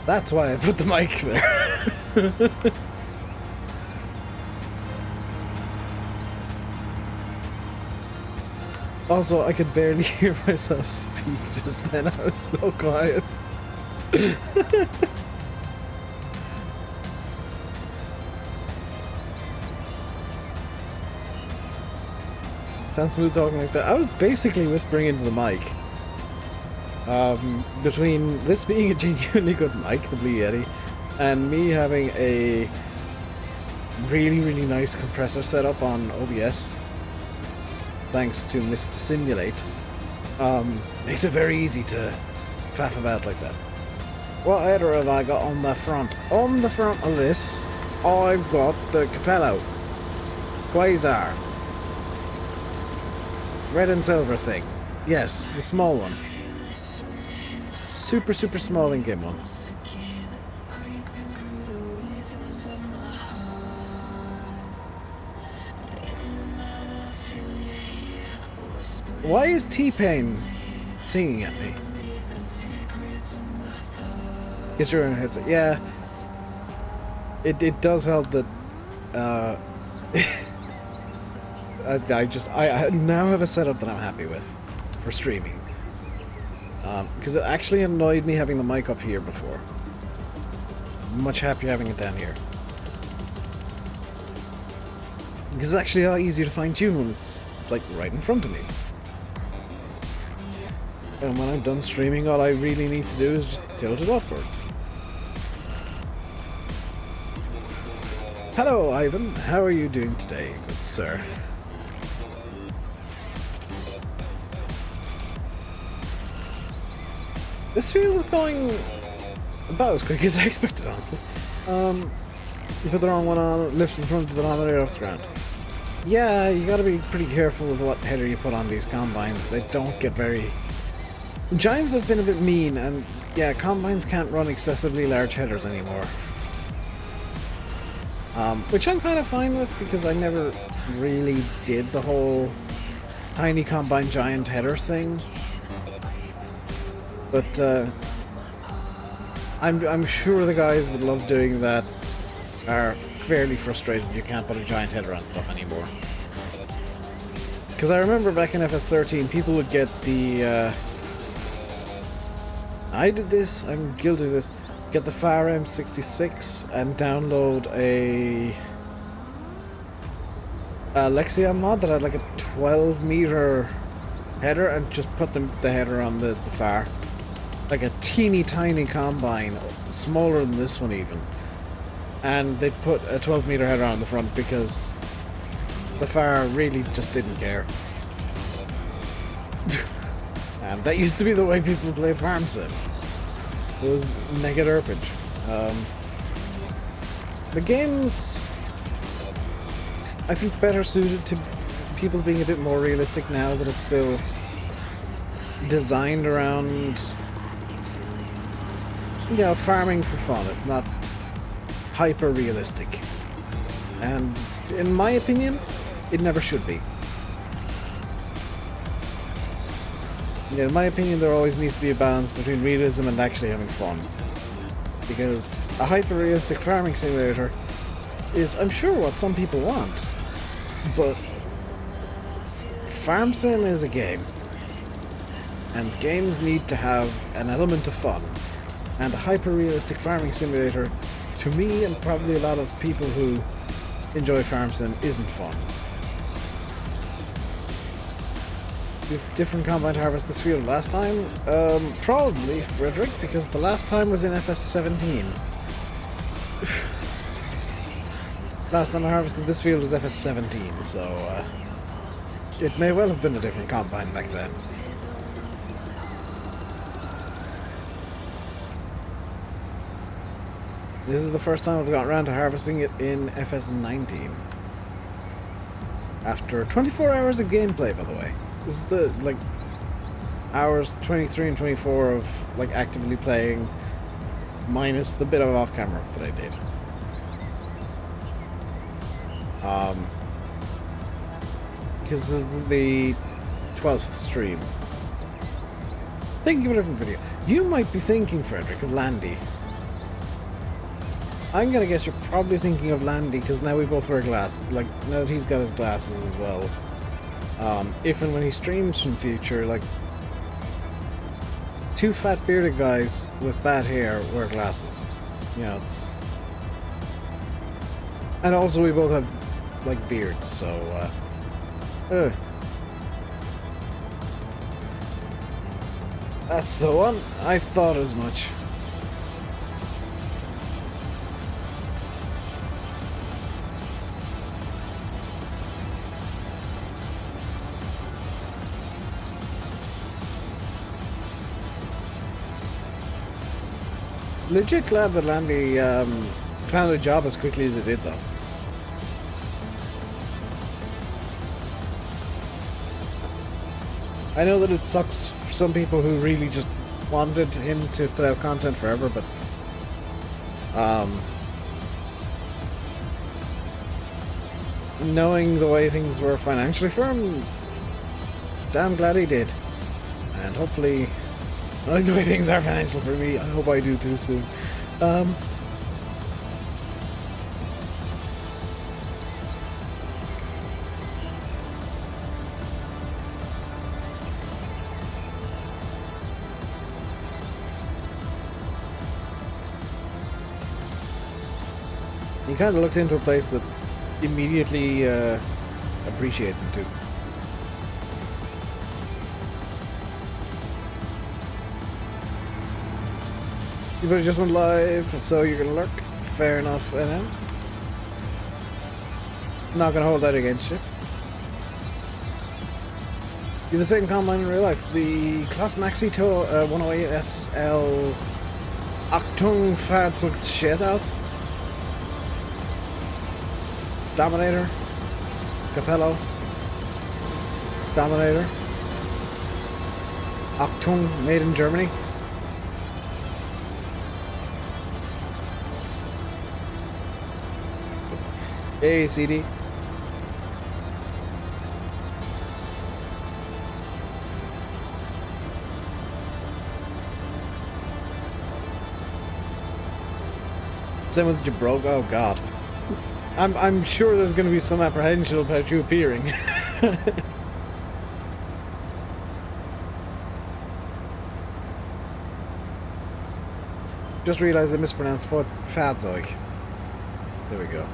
A: That's why I put the mic there. Also, I could barely hear myself speak just then. I was so quiet. Sounds smooth talking like that. I was basically whispering into the mic. Between this being a genuinely good mic, the Blue Yeti, and me having a really nice compressor setup on OBS, thanks to Mr. Simulate, makes it very easy to faff about like that. What header have I got on the front? On the front of this, I've got the Capello Quasar red and silver thing. Yes, the small one. Super small in-game one. Why is T-Pain singing at me? Guess you're in a headset. Yeah. It does help that I now have a setup that I'm happy with for streaming. Because it actually annoyed me having the mic up here before. Much happier having it down here. Because it's actually a lot easier to fine tune when it's like right in front of me. And when I'm done streaming, all I really need to do is just tilt it upwards. Hello, Ivan. How are you doing today, good sir? This field is going about as quick as I expected, honestly. You put the wrong one on, lift the front of the denominator off the ground. Yeah, you gotta be pretty careful with what header you put on these combines. They don't get very... Giants have been a bit mean, and yeah, combines can't run excessively large headers anymore. Which I'm kind of fine with, because I never really did the whole tiny combine giant header thing. But I'm sure the guys that love doing that are fairly frustrated you can't put a giant header on stuff anymore. Because I remember back in FS13, people would get the... I did this, I'm guilty of this. Get the Fire M66 and download a Lexion mod that had like a 12-meter header and just put the header on the Fire. Like a teeny tiny combine, smaller than this one even. And they put a 12-meter header on the front because the Fire really just didn't care. And that used to be the way people played Farm Sim. It was mega derpage. The game's, I think, better suited to people being a bit more realistic now that it's still designed around, you know, farming for fun. It's not hyper realistic. And in my opinion, it never should be. Yeah, in my opinion, there always needs to be a balance between realism and actually having fun. Because a hyper-realistic farming simulator is, I'm sure, what some people want. But Farm Sim is a game. And games need to have an element of fun. And a hyper-realistic farming simulator, to me and probably a lot of people who enjoy Farm Sim, isn't fun. Different combine harvest this field last time? Probably Frederick, because the last time was in FS17. Last time I harvested this field was FS17, so it may well have been a different combine back then. This is the first time I've got around to harvesting it in FS19. After 24 hours of gameplay, by the way. This is the, like, hours 23 and 24 of, like, actively playing, minus the bit of off-camera that I did. Because this is the 12th stream. Thinking of a different video. You might be thinking, Frederick, of Landy. I'm gonna guess you're probably thinking of Landy, because now we both wear glasses. Like, now that he's got his glasses as well. If and when he streams from future, like, two fat bearded guys with bad hair wear glasses. You know, it's... And also we both have, like, beards, so, That's the one. I thought as much. Legit glad that Landy found a job as quickly as it did, though. I know that it sucks for some people who really just wanted him to put out content forever, but knowing the way things were financially for him, damn glad he did. And hopefully, I like the way things are financial for me. I hope I do too soon. He kind of looked into a place that immediately appreciates him too. You better just went live, so you're gonna lurk. Fair enough, NM. Not gonna hold that against you. You're the same combine in real life. The Class Maxi to 108 SL Achtung Fahrzeugsschädhaus. Dominator, Capello, Dominator, Achtung, made in Germany. ACD. Same with Jabroga. Oh God. I'm sure there's going to be some apprehension about you appearing. Just realised I mispronounced Fahrzeug. There we go.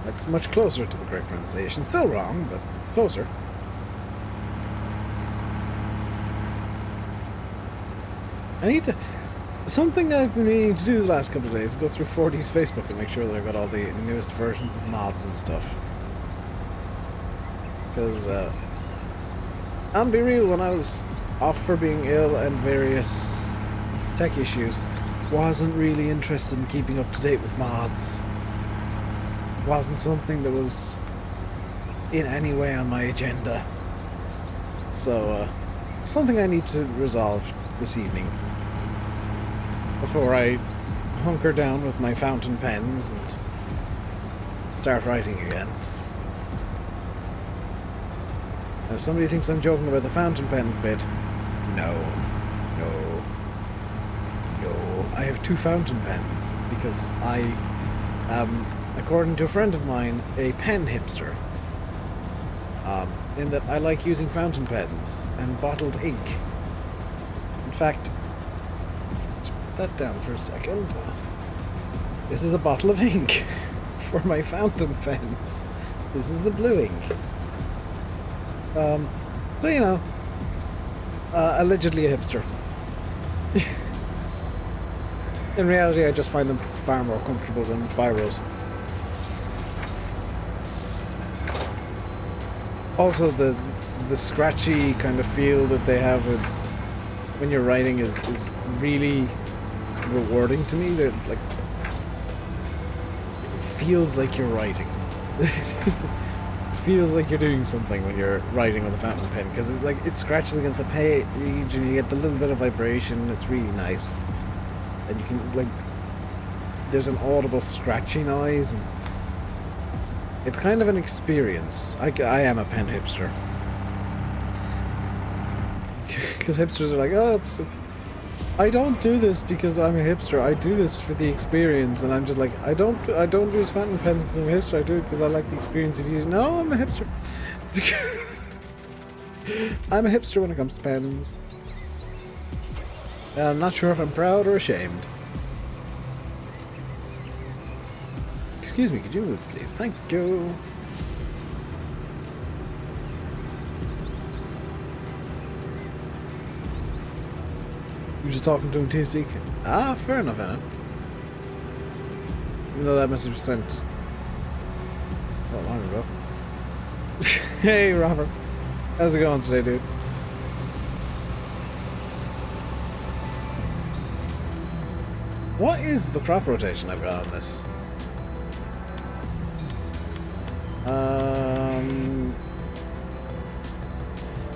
A: That's much closer to the correct pronunciation. Still wrong, but closer. I need to... Something I've been meaning to do the last couple of days is go through 4D's Facebook and make sure that I've got all the newest versions of mods and stuff. Because, I'll be real, when I was off for being ill and various tech issues, wasn't really interested in keeping up to date with mods. Wasn't something that was in any way on my agenda. So, something I need to resolve this evening before I hunker down with my fountain pens and start writing again. Now, if somebody thinks I'm joking about the fountain pens bit, no. I have 2 fountain pens because I am, according to a friend of mine, a pen hipster. In that I like using fountain pens and bottled ink. In fact, let's put that down for a second. This is a bottle of ink for my fountain pens. This is the blue ink. So you know, allegedly a hipster. In reality, I just find them far more comfortable than biros. Also, the scratchy kind of feel that they have when you're writing is really rewarding to me. They're like, it feels like you're writing. It feels like you're doing something when you're writing with a fountain pen, because it scratches against the page and you get the little bit of vibration. It's really nice, and you can there's an audible scratchy noise, and it's kind of an experience. I am a pen hipster. Because hipsters are like, oh, it's... I don't do this because I'm a hipster. I do this for the experience. And I'm just like, I don't use fountain pens because I'm a hipster. I do it because I like the experience of using... No, I'm a hipster. I'm a hipster when it comes to pens. And I'm not sure if I'm proud or ashamed. Excuse me, could you move, please? Thank you. You're just talking to him TeamSpeak? Ah, fair enough, Anna. Even though that message was sent not long ago. Hey, Robert. How's it going today, dude? What is the crop rotation I've got on this?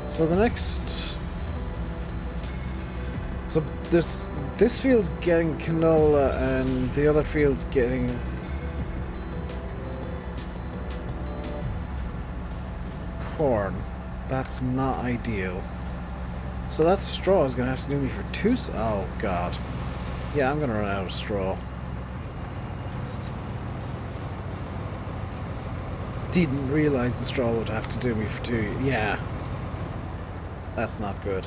A: So the next... So this field's getting canola and the other field's getting corn. That's not ideal. So that straw is going to have to do me for two... Oh, God. Yeah, I'm going to run out of straw. Didn't realize the straw would have to do me for two... Yeah. That's not good.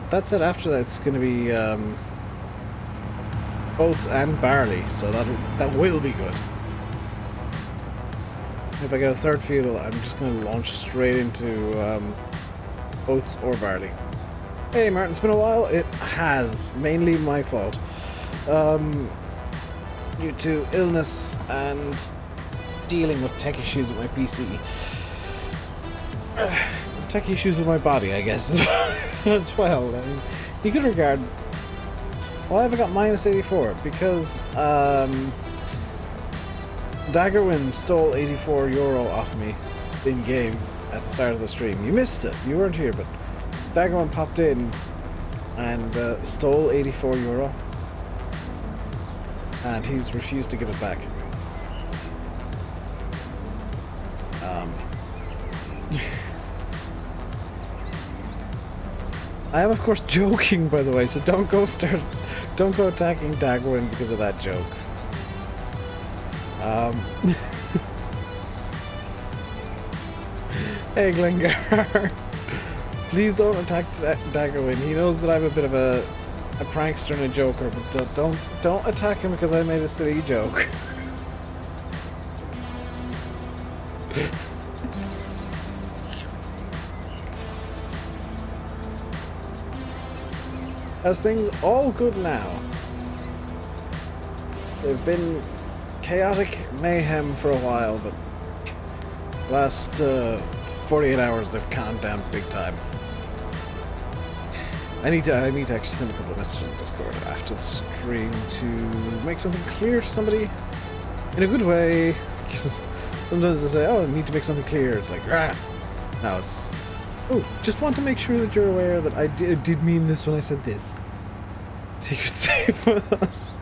A: That said, after that, it's going to be oats and barley, so that will be good. If I get a third field, I'm just going to launch straight into oats or barley. Hey Martin, it's been a while. It has. Mainly my fault. Due to illness and dealing with tech issues with my PC. Tech issues with my body, I guess, as well. I mean, you could regard... Why have I got minus 84? Because Daggerwin stole €84 off me in-game at the start of the stream. You missed it. You weren't here, but Daggerwin popped in and stole €84. And he's refused to give it back. I am, of course, joking, by the way, so don't go attacking Dagwin because of that joke. Hey, Glengar. Please don't attack Dagwin. He knows that I'm a bit of a prankster and a joker, but don't attack him because I made a silly joke. As things all good now. They've been chaotic mayhem for a while, but last 48 hours they've calmed down big time. I need to actually send a couple of messages on Discord after the stream to make something clear to somebody in a good way. Sometimes they say, "Oh, I need to make something clear." It's like, rah. Now it's, "Oh, just want to make sure that you're aware that I did mean this when I said this." Secret safe with us.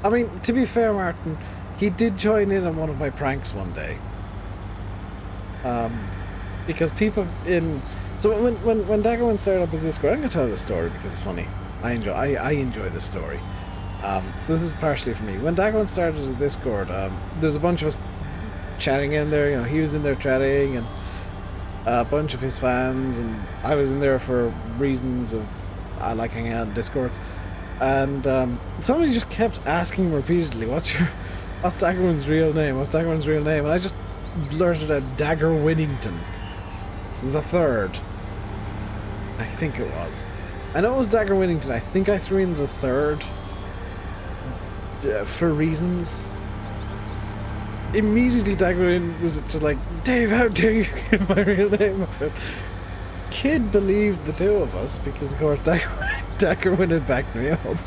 A: I mean, to be fair, Martin, he did join in on one of my pranks one day. Because people in... So when Daggerwin started up his Discord, I'm going to tell this story because it's funny. I enjoy this story. So this is partially for me. When Daggerwin started the Discord, there's a bunch of us chatting in there. You know, he was in there chatting, and a bunch of his fans, and I was in there for reasons of I like hanging out in Discords. And somebody just kept asking him repeatedly, what's Daggerwin's real name? What's Daggerwin's real name? And I just blurted out Dagger Winnington the Third. I think it was. I know it was Dagger Winnington. I think I threw in the Third for reasons. Immediately Daggerwin was just like, "Dave, how dare you get my real name of it?" Kid believed the two of us because, of course, Daggerwin had backed me up.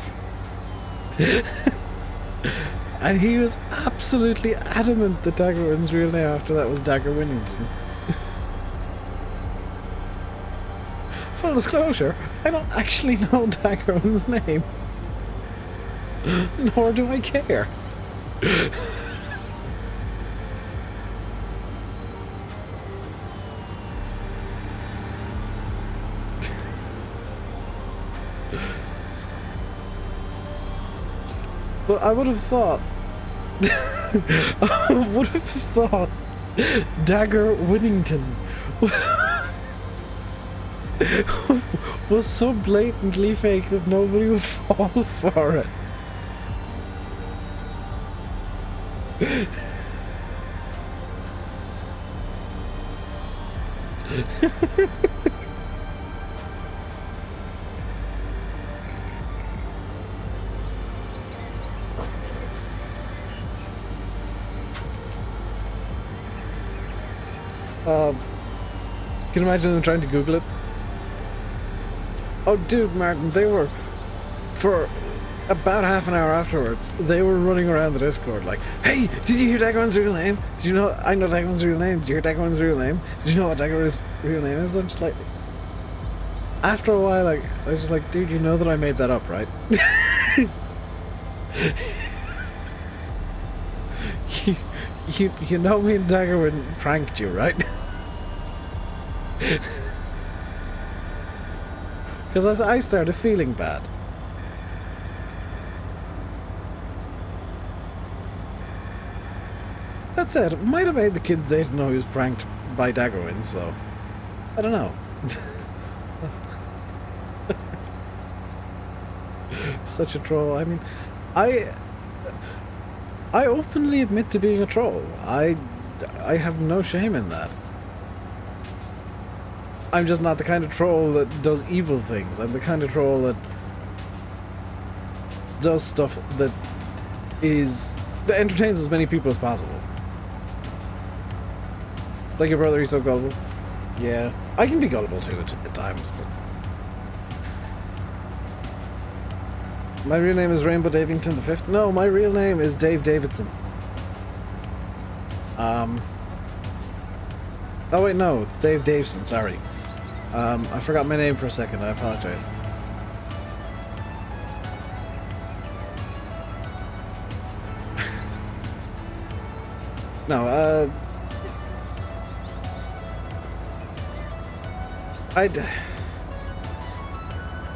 A: And he was absolutely adamant that Daggerwin's real name after that was Dagger Winnington. Full disclosure, I don't actually know Daggerwin's name. Nor do I care. Well, I would have thought... Dagger Winnington was so blatantly fake that nobody would fall for it. Can you imagine them trying to Google it? Oh, dude, Martin, they were, for about half an hour afterwards, they were running around the Discord like, "Hey, did you hear Daggerman's real name? Did you know, I know Daggerman's real name. Did you hear Daggerman's real name? Did you know what Daggerman's real name is?" I'm just like, after a while, like, I was just like, "Dude, you know that I made that up, right?" You know me and Daggerwin pranked you, right? Because I started feeling bad. That said, it might have made the kids they didn't know he was pranked by Daggerwin, so I don't know. Such a troll. I mean, I openly admit to being a troll. I have no shame in that. I'm just not the kind of troll that does evil things. I'm the kind of troll that does stuff that entertains as many people as possible. Like your brother, he's so gullible. Yeah, I can be gullible too at times, but my real name is Rainbow Davington the Fifth. No, my real name is Dave Davidson. Oh wait, no, it's Dave Davison. Sorry, I forgot my name for a second. I apologize. No,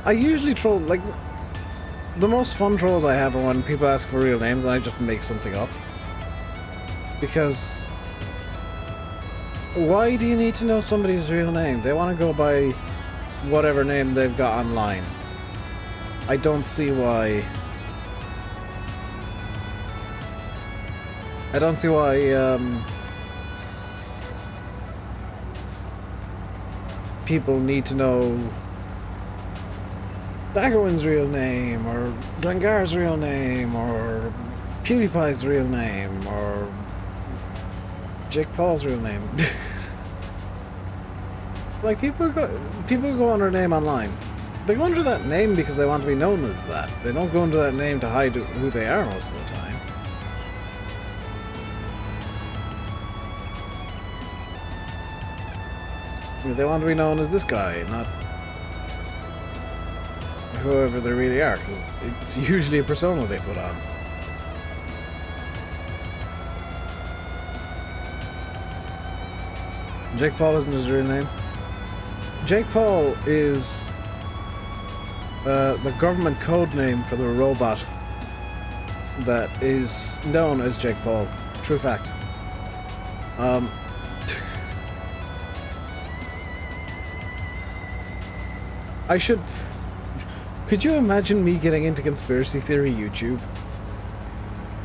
A: I usually troll, like, the most fun trolls I have are when people ask for real names and I just make something up. Because why do you need to know somebody's real name? They want to go by whatever name they've got online. I don't see why. I don't see why people need to know Daggerwin's real name, or Drangar's real name, or PewDiePie's real name, or Jake Paul's real name. Like, people go under a name online. They go under that name because they want to be known as that. They don't go under that name to hide who they are most of the time. I mean, they want to be known as this guy, not whoever they really are, because it's usually a persona they put on. Jake Paul isn't his real name. Jake Paul is the government code name for the robot that is known as Jake Paul. True fact. Could you imagine me getting into conspiracy theory YouTube?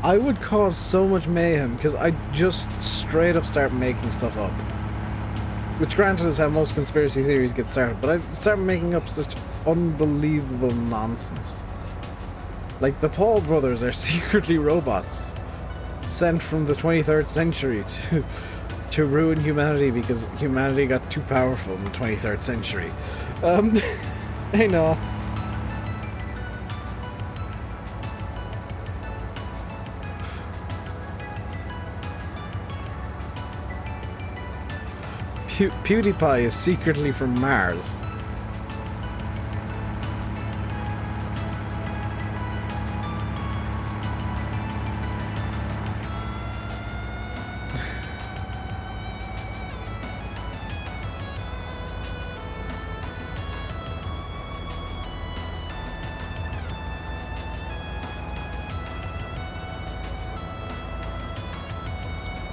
A: I would cause so much mayhem because I just straight up start making stuff up. Which granted is how most conspiracy theories get started, but I start making up such unbelievable nonsense. Like, the Paul brothers are secretly robots sent from the 23rd century to ruin humanity because humanity got too powerful in the 23rd century. I know. PewDiePie is secretly from Mars.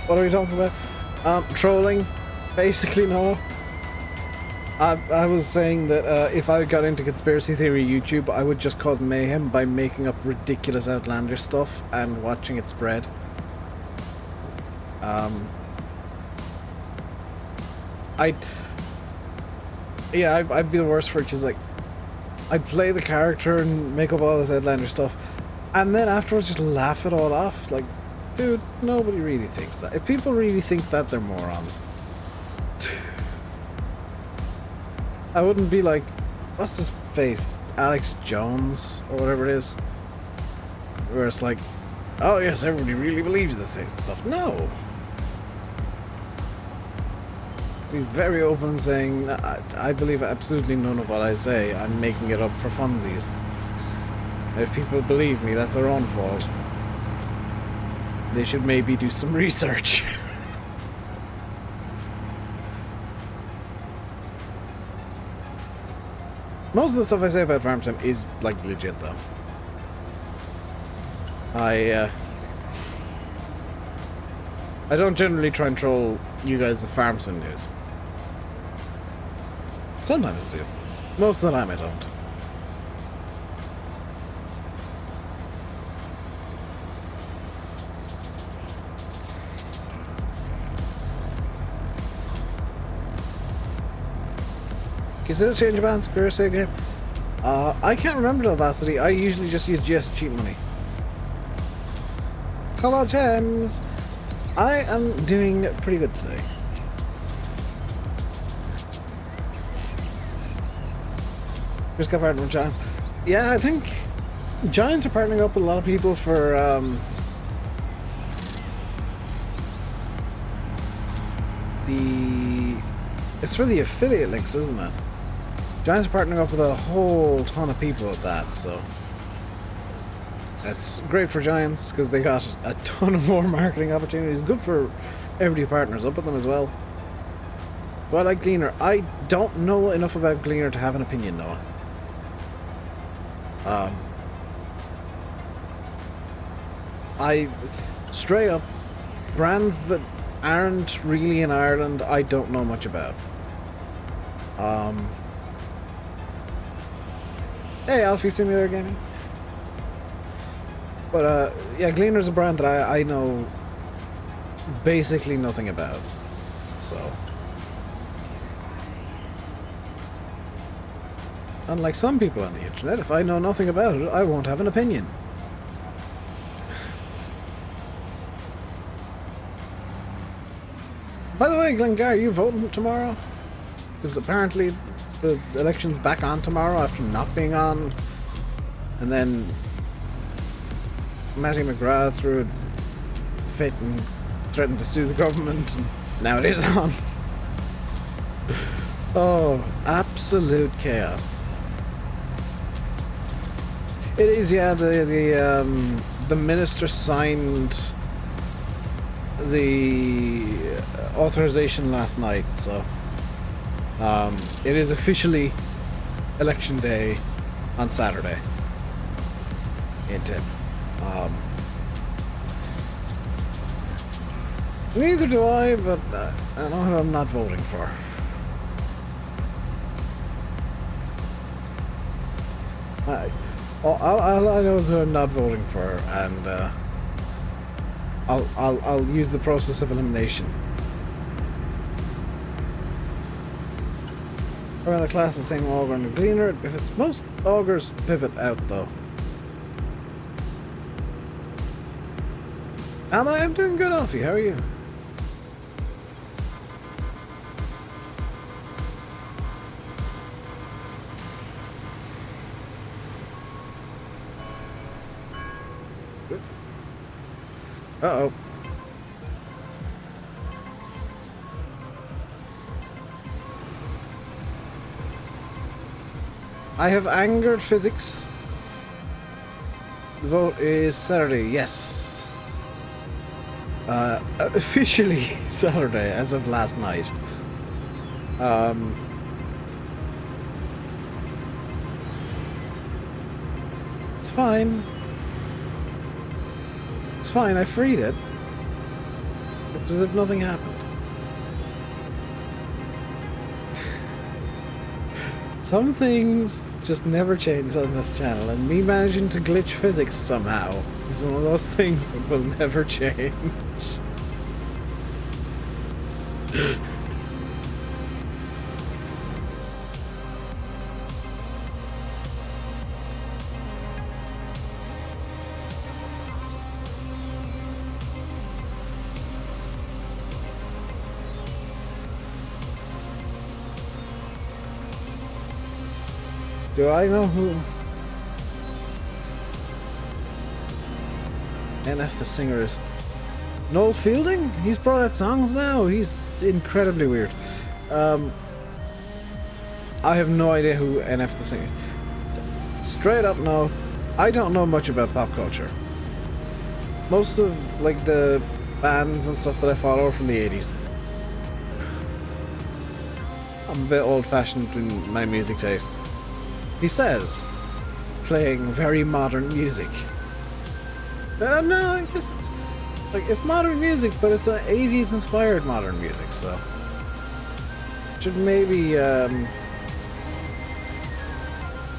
A: What are we talking about? Trolling? Basically, no. I was saying that if I got into conspiracy theory YouTube, I would just cause mayhem by making up ridiculous outlandish stuff and watching it spread. I'd be the worst for it, because, like, I'd play the character and make up all this outlandish stuff, and then afterwards just laugh it all off. Like, dude, nobody really thinks that. If people really think that, they're morons. I wouldn't be like, what's his face? Alex Jones, or whatever it is. Where it's like, oh yes, everybody really believes this stuff. No. Be very open saying, I believe absolutely none of what I say. I'm making it up for funsies. If people believe me, that's their own fault. they should maybe do some research. Most of the stuff I say about Farm Sim is, like, legit, though. I don't generally try and troll you guys with Farm Sim news. Sometimes I do. Most of the time I don't. Can you still change your balance for a game? I can't remember the Vacity. I usually just use GS cheap money. Hello, Gems! I am doing pretty good today. Just got partnered with Giants. Yeah, I think Giants are partnering up with a lot of people for it's for the affiliate links, isn't it? Giants are partnering up with a whole ton of people with that, so that's great for Giants because they got a ton of more marketing opportunities. Good for everybody who partners up with them as well. But I like Gleaner. I don't know enough about Gleaner to have an opinion, Noah. I straight up brands that aren't really in Ireland I don't know much about. Hey, Alfie Simulator Gaming. But yeah, Gleaner's a brand that I know basically nothing about. So unlike some people on the internet, if I know nothing about it, I won't have an opinion. By the way, Glengar, are you voting tomorrow? Because apparently the election's back on tomorrow after not being on. And then Matty McGrath threw a fit and threatened to sue the government. And now it is on. Oh, absolute chaos. It is, yeah. The minister signed the authorization last night, so it is officially election day on Saturday. Neither do I, but I know who I'm not voting for. All I know is who I'm not voting for, and I'll use the process of elimination. Around the class is saying Augur and Gleaner. If it's most Augurs, pivot out though. I'm doing good, Alfie. How are you? Uh-oh. I have angered physics. The vote is Saturday, yes. Officially Saturday, as of last night. It's fine. It's fine, I freed it. It's as if nothing happened. Some things just never change on this channel, and me managing to glitch physics somehow is one of those things that will never change. Do I know who NF the singer is? Noel Fielding? He's brought out songs now. He's incredibly weird. I have no idea who NF the singer is. Straight up, no. I don't know much about pop culture. most of like the bands and stuff that I follow are from the 80s. I'm a bit old-fashioned in my music tastes. He says, playing very modern music. No, I guess it's like it's modern music, but it's 80s inspired modern music, so should maybe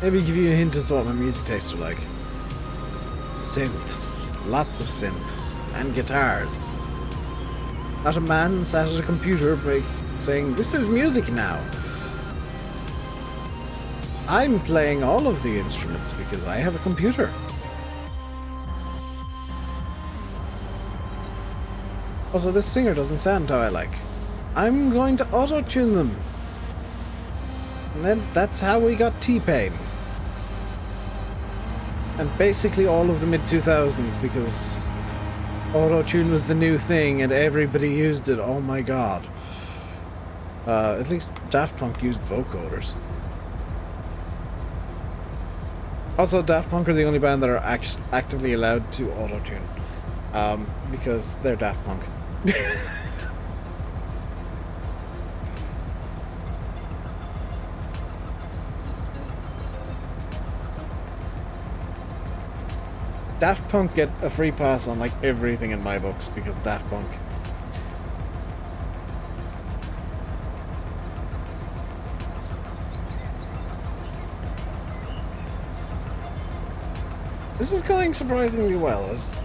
A: maybe give you a hint as to what my music tastes are like. Synths, lots of synths, and guitars. Not a man sat at a computer saying, "This is music now." I'm playing all of the instruments because I have a computer. Also, this singer doesn't sound how I like. I'm going to auto-tune them. And then that's how we got T-Pain. And basically all of the mid-2000s, because auto-tune was the new thing and everybody used it. Oh my god. At least Daft Punk used vocoders. Also, Daft Punk are the only band that are actively allowed to auto-tune. Because they're Daft Punk. Daft Punk get a free pass on like everything in my books because Daft Punk. This is going surprisingly well as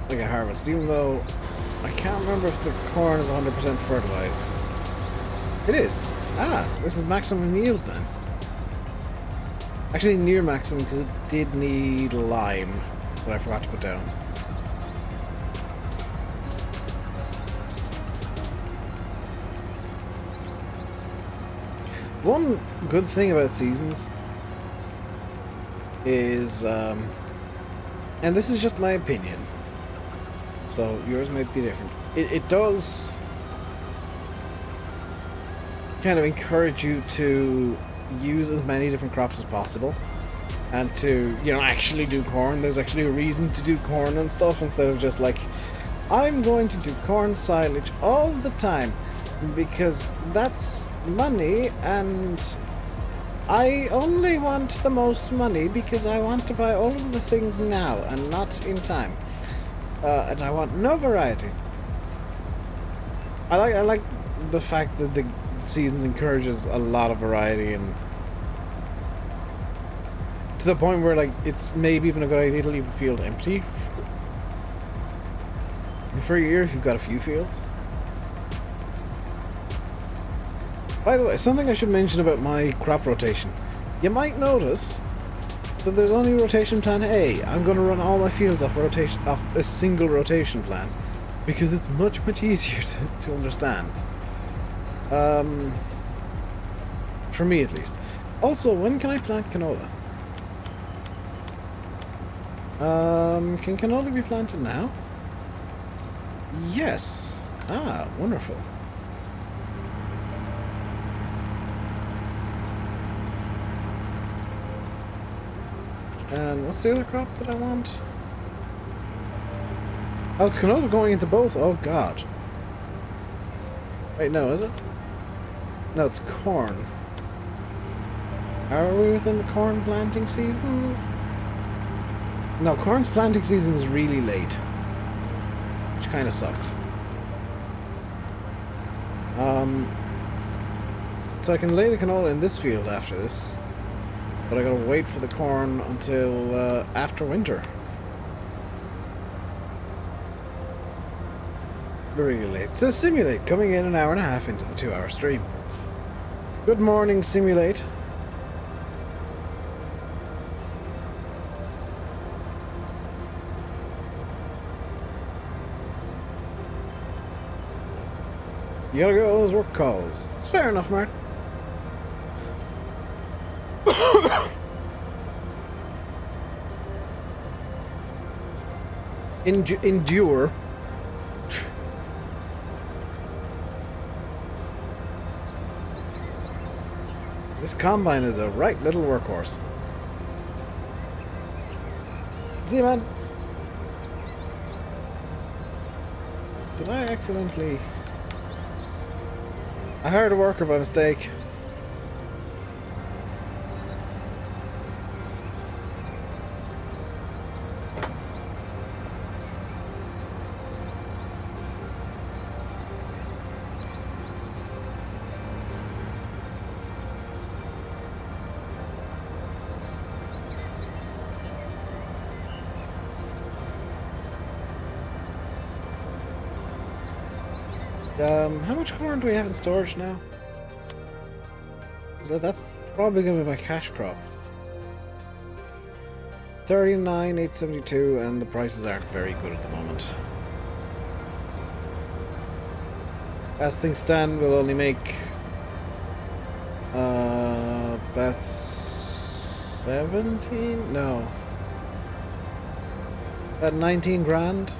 A: like a harvest, even though I can't remember if the corn is 100% fertilized. It is. Ah, this is maximum yield then. Actually near maximum because it did need lime that I forgot to put down. One good thing about seasons is, and this is just my opinion, so yours might be different. It does kind of encourage you to use as many different crops as possible and to, you know, actually do corn. There's actually a reason to do corn and stuff instead of just like, I'm going to do corn silage all the time because that's money and I only want the most money because I want to buy all of the things now and not in time. And I want no variety. I like the fact that the seasons encourages a lot of variety, and to the point where like it's maybe even a good idea to leave a field empty for a year if you've got a few fields. By the way, something I should mention about my crop rotation. You might notice that there's only rotation plan A. I'm going to run all my fields off a single rotation plan because it's much easier to understand. For me at least. Also, when can I plant canola? Can canola be planted now? Yes. Ah, wonderful. And what's the other crop that I want? Oh, it's canola going into both. Oh god. Wait, no, is it? No, it's corn. Are we within the corn planting season? No, corn's planting season is really late, which kind of sucks. So I can lay the canola in this field after this, but I gotta wait for the corn until after winter. Really late. So Simulate coming in an hour and a half into the 2-hour stream. Good morning, Simulate. You gotta go those work calls. It's fair enough, Mart. Endure. This combine is a right little workhorse. See you, man. Did I accidentally... I hired a worker by mistake. How much corn do we have in storage now? So that's probably going to be my cash crop. 39,872, and the prices aren't very good at the moment. As things stand, we'll only make about 17? No. About 19 grand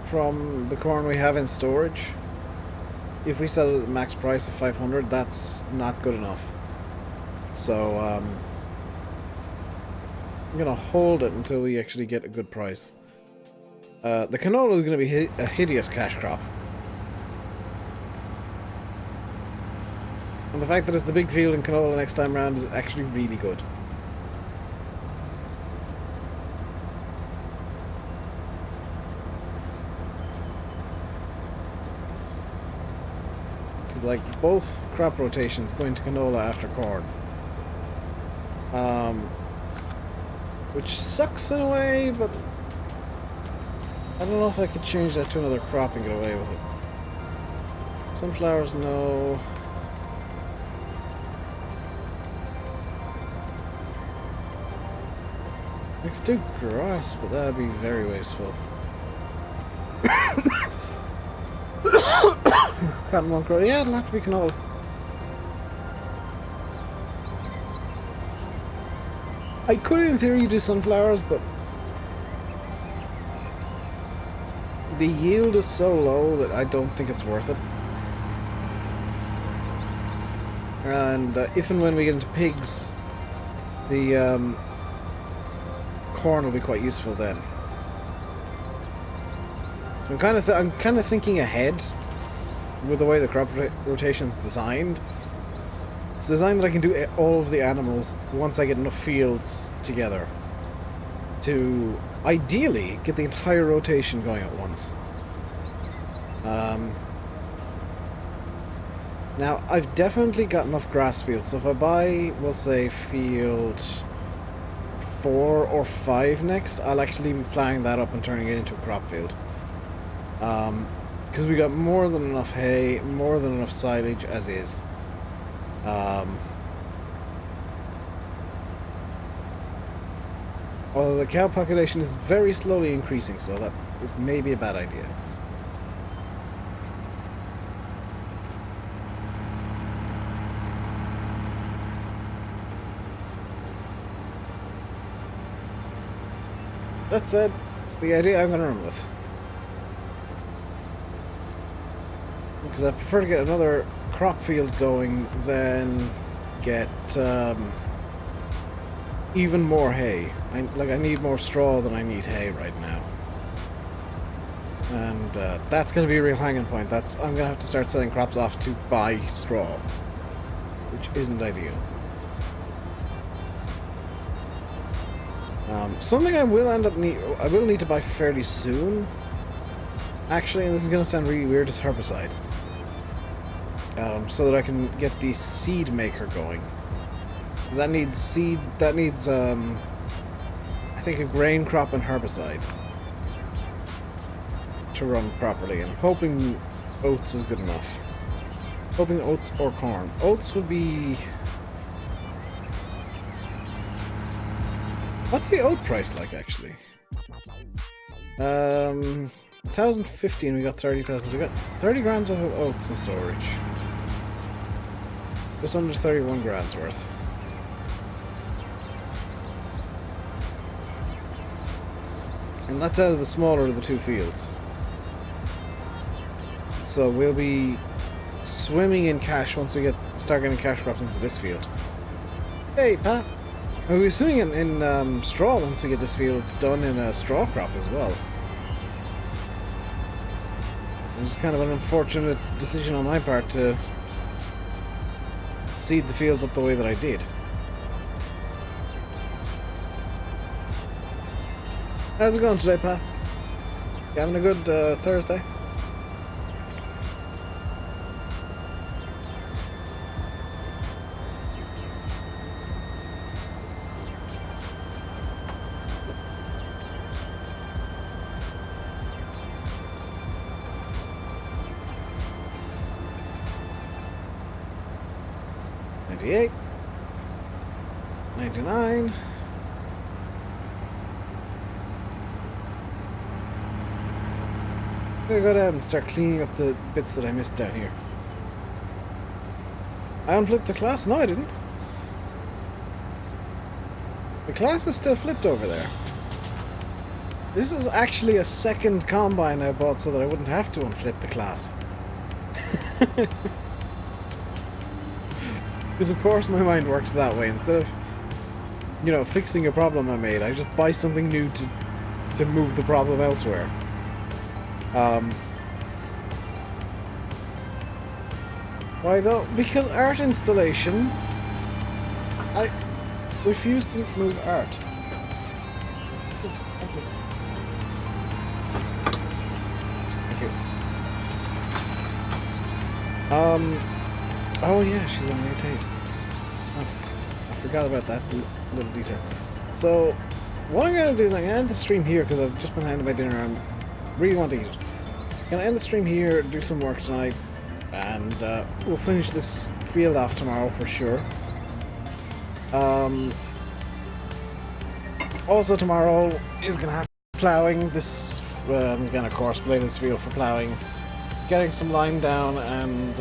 A: from the corn we have in storage. If we sell it at max price of 500, that's not good enough. So I'm gonna hold it until we actually get a good price. The canola is gonna be a hideous cash crop, and the fact that it's the big field in canola next time round is actually really good. Like both crop rotations going to canola after corn, which sucks in a way, but I don't know if I could change that to another crop and get away with it. Sunflowers, no. I could do grass, but that'd be very wasteful. Cotton won't grow. Yeah, it'll have to be canola. I could, in theory, do sunflowers, but the yield is so low that I don't think it's worth it. And if and when we get into pigs, the corn will be quite useful then. So I'm kind of thinking ahead with the way the crop rotation is designed. It's designed that I can do all of the animals once I get enough fields together to ideally get the entire rotation going at once. Now I've definitely got enough grass fields, so if I buy, we'll say, field 4 or 5 next, I'll actually be plowing that up and turning it into a crop field. Because we got more than enough hay, more than enough silage as is. Although the cow population is very slowly increasing, so that is maybe a bad idea. That said, it's the idea I'm going to run with. Because I prefer to get another crop field going than get even more hay. I need more straw than I need hay right now. And that's going to be a real hanging point. I'm going to have to start selling crops off to buy straw, which isn't ideal. Something I will need to buy fairly soon. Actually, and this is going to sound really weird, is herbicide. So that I can get the seed maker going. Because that needs seed, I think a grain crop and herbicide to run properly. And I'm hoping oats is good enough. Hoping oats or corn. Oats would be... What's the oat price like, actually? 1,015, we got 30,000. We got 30 grams of oats in storage. Just under 31 grams worth. And that's out of the smaller of the two fields. So we'll be swimming in cash once we start getting cash crops into this field. Hey, Pat! We'll be swimming in straw once we get this field done in a straw crop as well. It was kind of an unfortunate decision on my part to seed the fields up the way that I did. How's it going today, Pat? You having a good Thursday? $98, $99. I'm gonna go down and start cleaning up the bits that I missed down here. I unflipped the class? No, I didn't. The class is still flipped over there. This is actually a second combine I bought so that I wouldn't have to unflip the class. Because of course my mind works that way. Instead of, you know, fixing a problem I made, I just buy something new to move the problem elsewhere. Why though? Because art installation, I refuse to move art. Thank you. Oh yeah, she's on the tape. I forgot about that little detail. So, what I'm gonna do is I'm gonna end the stream here because I've just been handed my dinner and really want to eat it. I'm gonna end the stream here, do some work tonight, and we'll finish this field off tomorrow for sure. Also tomorrow is gonna have ploughing. This I'm gonna course play this field for ploughing, getting some lime down, and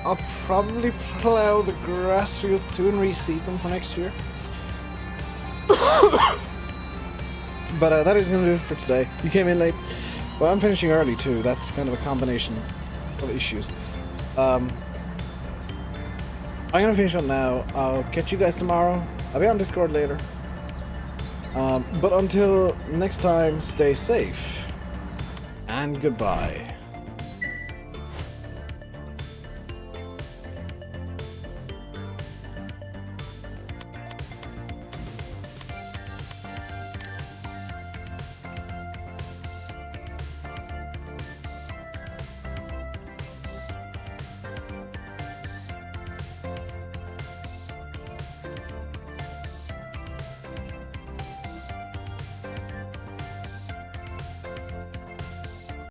A: I'll probably plough the grass fields too and reseed them for next year. But that is going to do it for today. You came in late. Well, I'm finishing early too. That's kind of a combination of issues. I'm going to finish up now. I'll catch you guys tomorrow. I'll be on Discord later. But until next time, stay safe. And goodbye.